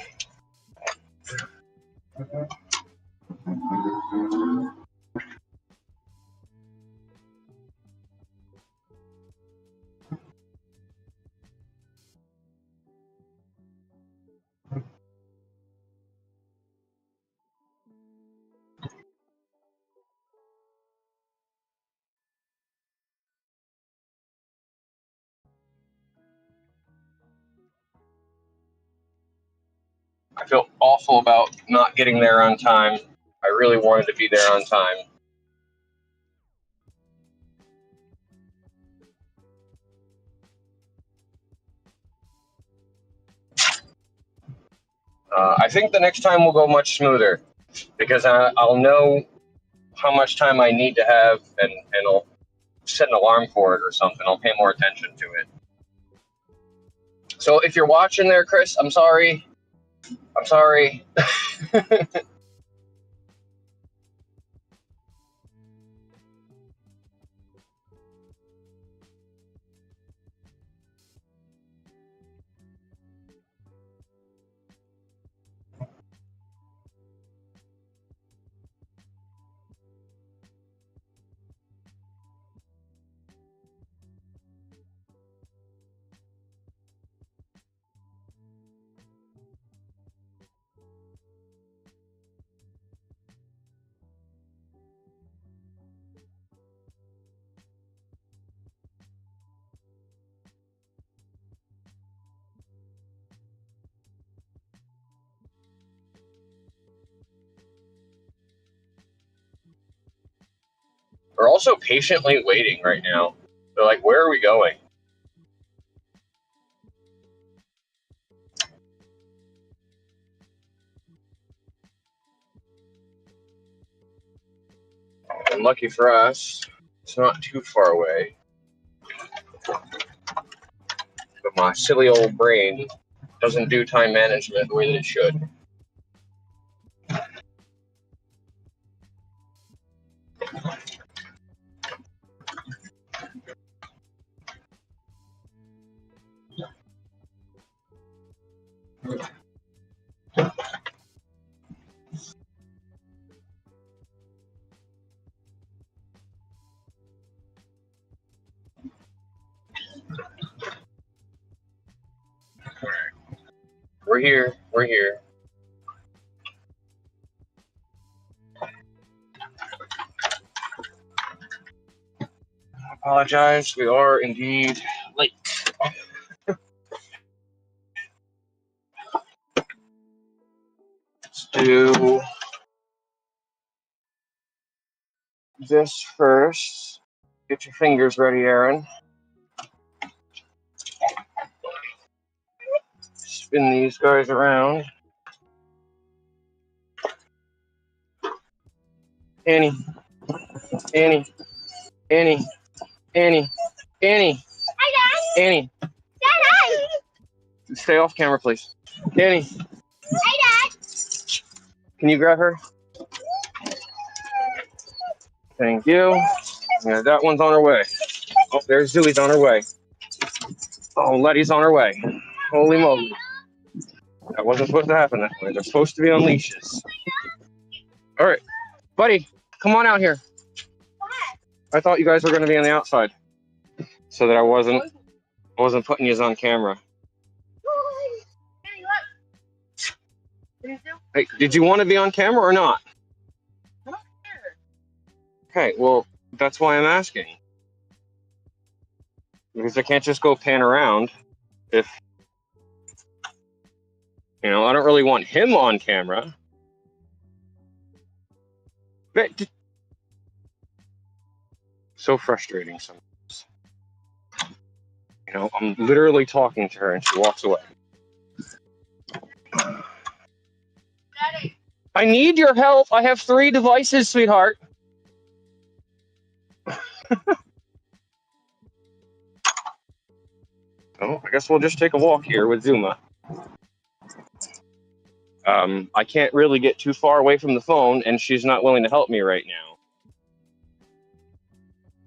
I feel awful about not getting there on time. I really wanted to be there on time. I think the next time will go much smoother because I'll know how much time I need to have and I'll set an alarm for it or something. I'll pay more attention to it. So if you're watching there, Chris, I'm sorry. I'm sorry. We're also patiently waiting right now. They're like, where are we going? And lucky for us, it's not too far away. But my silly old brain doesn't do time management the way that it should. We're here. We're here. I apologize. We are indeed late. Let's do this first. Get your fingers ready, Aaron. Spin these guys around. Annie, Annie, Annie, Annie, Annie. Hi, Dad. Annie. Dad, hi. Stay off camera, please. Annie. Hi, Dad. Can you grab her? Thank you. Yeah, that one's on her way. Oh, there's Zooey's on her way. Oh, Letty's on her way. Holy moly. That wasn't supposed to happen that way. They're supposed to be on leashes. All right, buddy, come on out here. I thought you guys were going to be on the outside, so that I wasn't putting you on camera. Hey, did you want to be on camera or not? I don't care. Okay, well, that's why I'm asking. Because I can't just go pan around if, I don't really want him on camera. But so frustrating sometimes. I'm literally talking to her and she walks away. Daddy. I need your help. I have 3 devices, sweetheart. Oh, I guess we'll just take a walk here with Zuma. I can't really get too far away from the phone, and she's not willing to help me right now.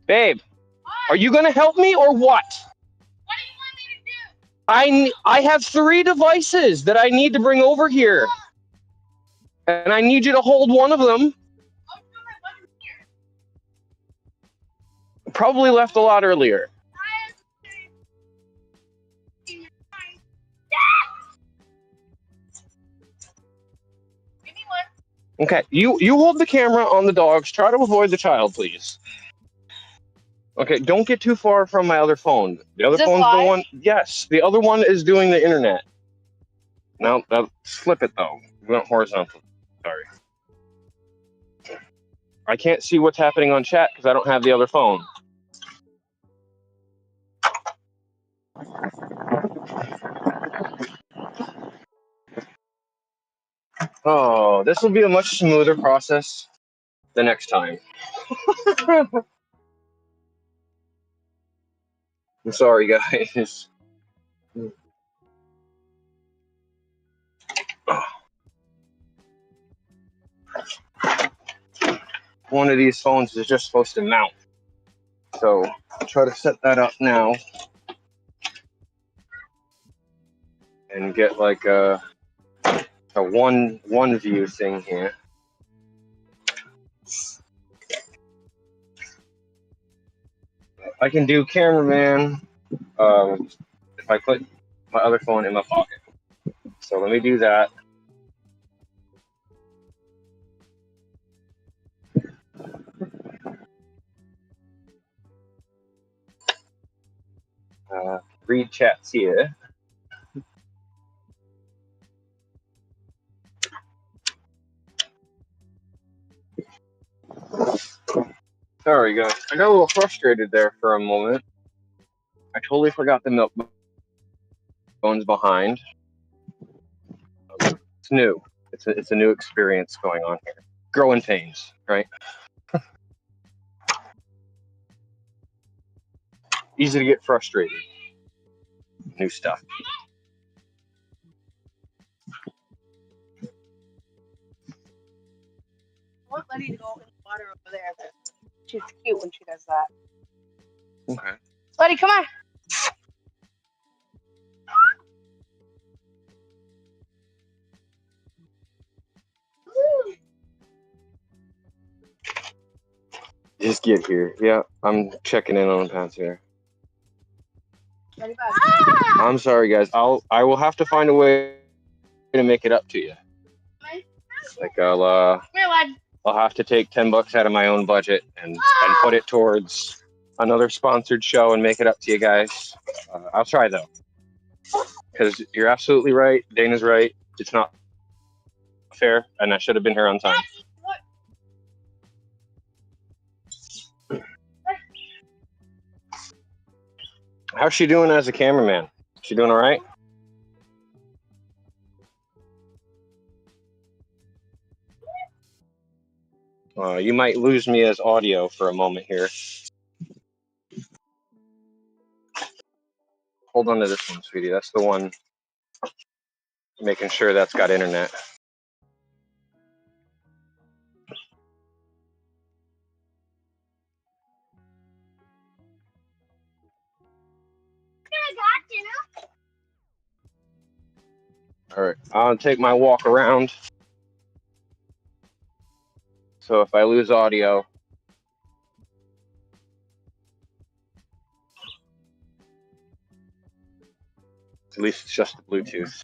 Babe, are you going to help me or what? What do you want me to do? I have 3 devices that I need to bring over here. And I need you to hold one of them. Probably left a lot earlier. Give me one. Okay, you hold the camera on the dogs. Try to avoid the child, please. Okay, don't get too far from my other phone. The other phone's the one. Yes, the other one is doing the internet. No, flip it though. We went horizontal. Sorry. I can't see what's happening on chat because I don't have the other phone. Oh, this will be a much smoother process the next time. I'm sorry, guys. One of these phones is just supposed to mount. So I'll try to set that up now. And get like a one view thing here. I can do cameraman if I put my other phone in my pocket. So let me do that. Read chats here. Sorry guys, I got a little frustrated there for a moment. I totally forgot the milk bones behind. It's new. It's a new experience going on here. Growing pains, right? Easy to get frustrated. New stuff. I want Letty to go in the water over there. She's cute when she does that. Okay. Letty, come on. Just get here. Yeah, I'm checking in on Pats here. I'm sorry, guys. I will have to find a way gonna make it up to you. Like I'll have to take $10 out of my own budget and put it towards another sponsored show and make it up to you guys. I'll try though, because you're absolutely right. Dana's right. It's not fair, and I should have been here on time. How's she doing as a cameraman? She doing all right? You might lose me as audio for a moment here. Hold on to this one, sweetie. That's the one. Making sure that's got internet. All right, I'll take my walk around. So if I lose audio, at least it's just the Bluetooth.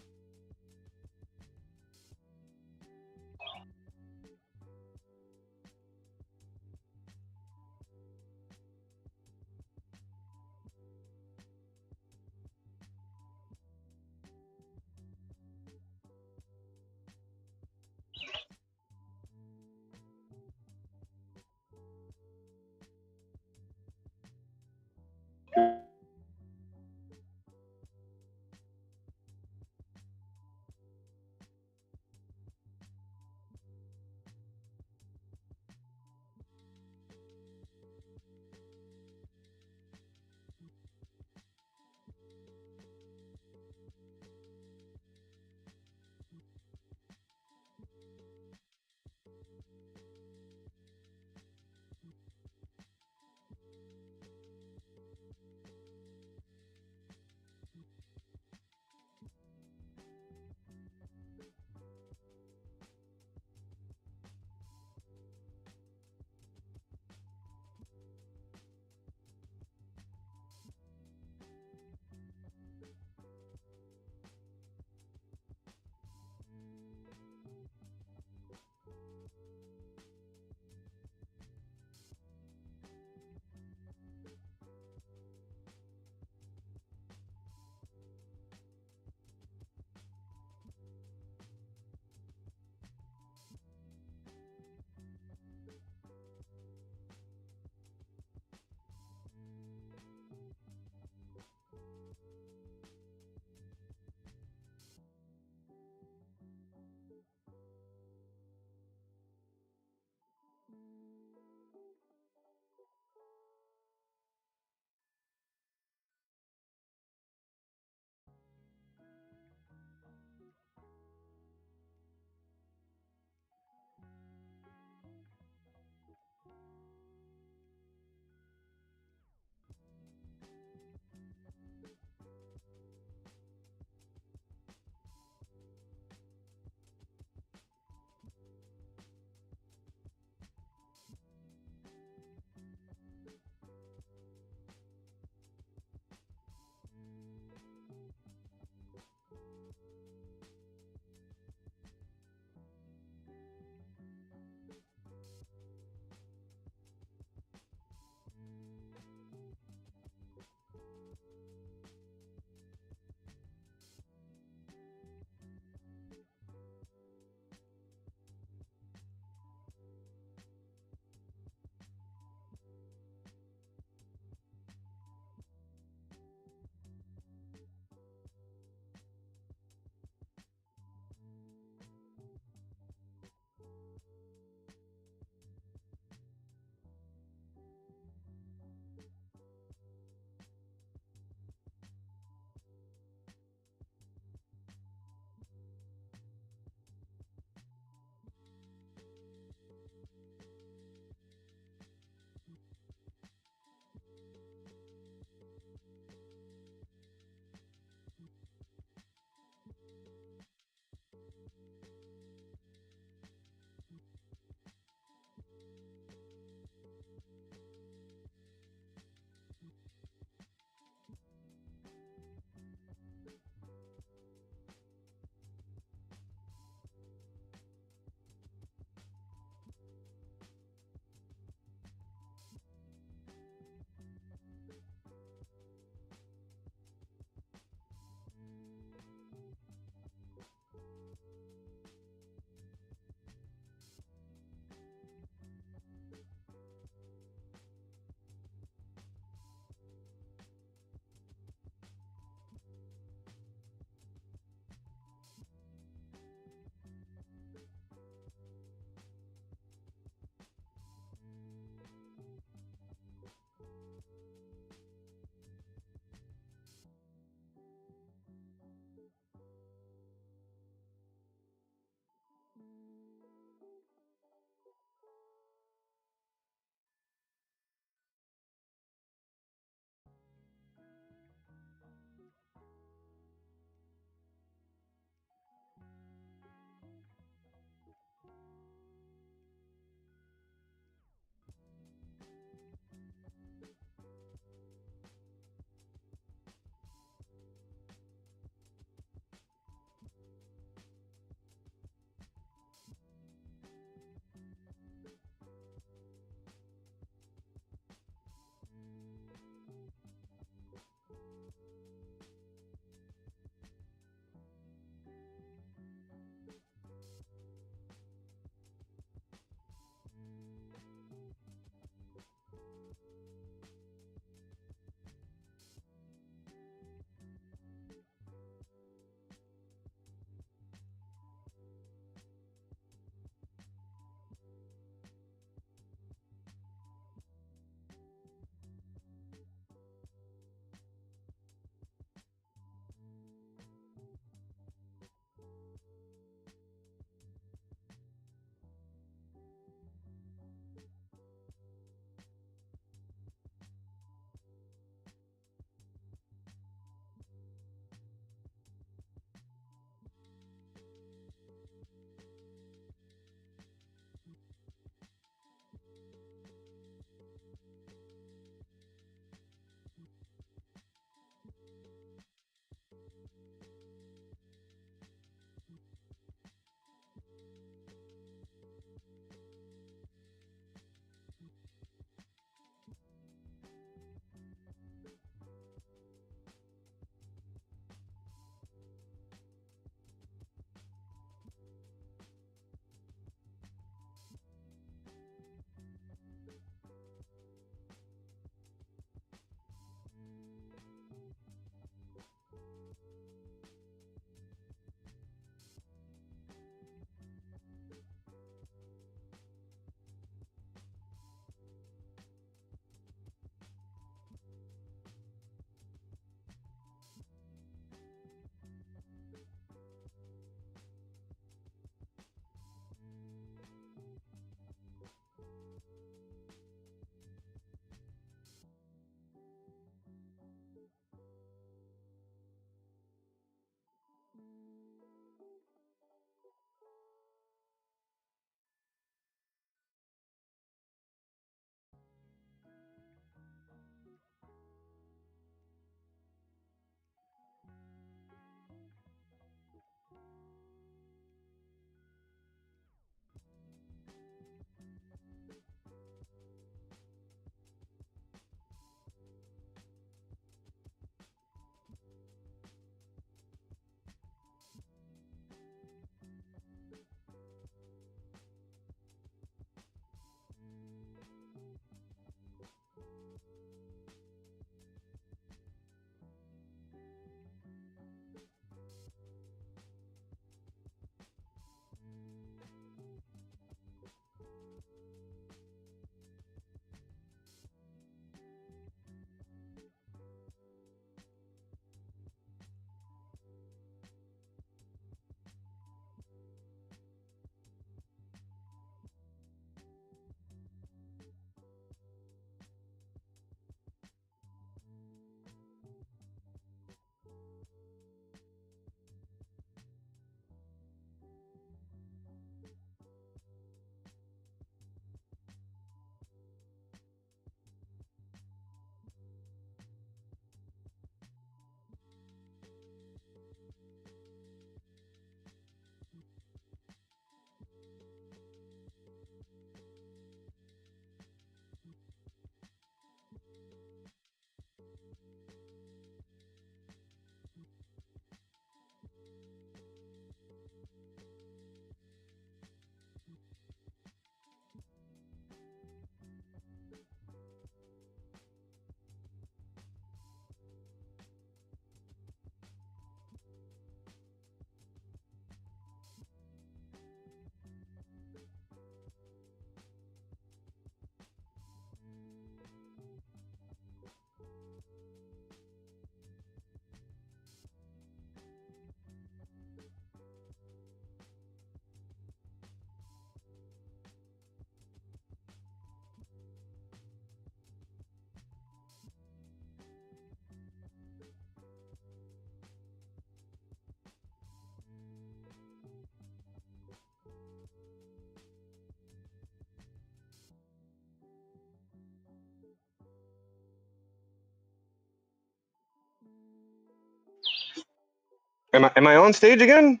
Am I on stage again?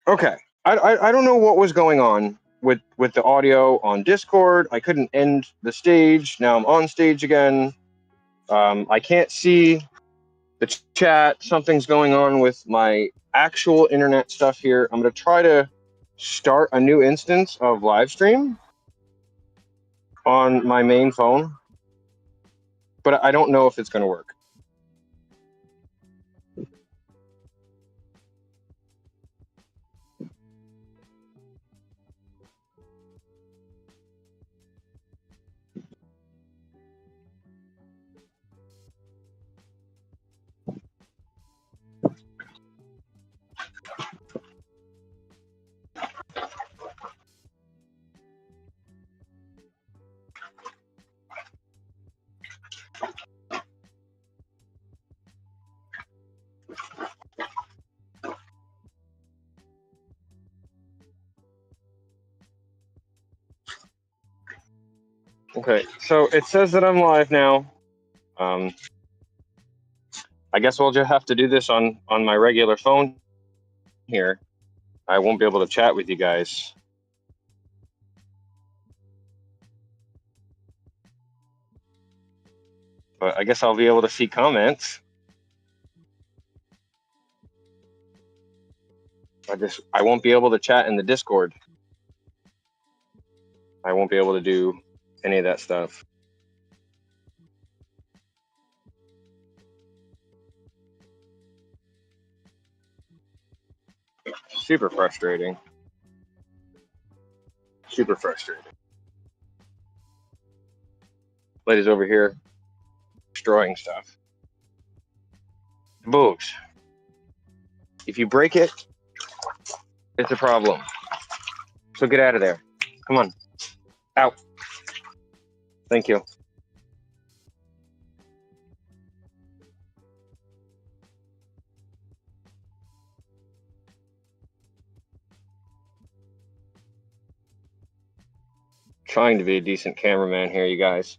Okay. I don't know what was going on with the audio on Discord. I couldn't end the stage. Now I'm on stage again. I can't see the chat. Something's going on with my actual internet stuff here. I'm going to try to start a new instance of live stream on my main phone, but I don't know if it's going to work. Okay, so it says that I'm live now. I guess we'll just have to do this on my regular phone here. I won't be able to chat with you guys. But I guess I'll be able to see comments. I won't be able to chat in the Discord. I won't be able to do any of that stuff. Super frustrating. Super frustrating. Lady's over here destroying stuff. Boogs. If you break it, it's a problem. So get out of there. Come on. Out. Thank you. Trying to be a decent cameraman here, you guys.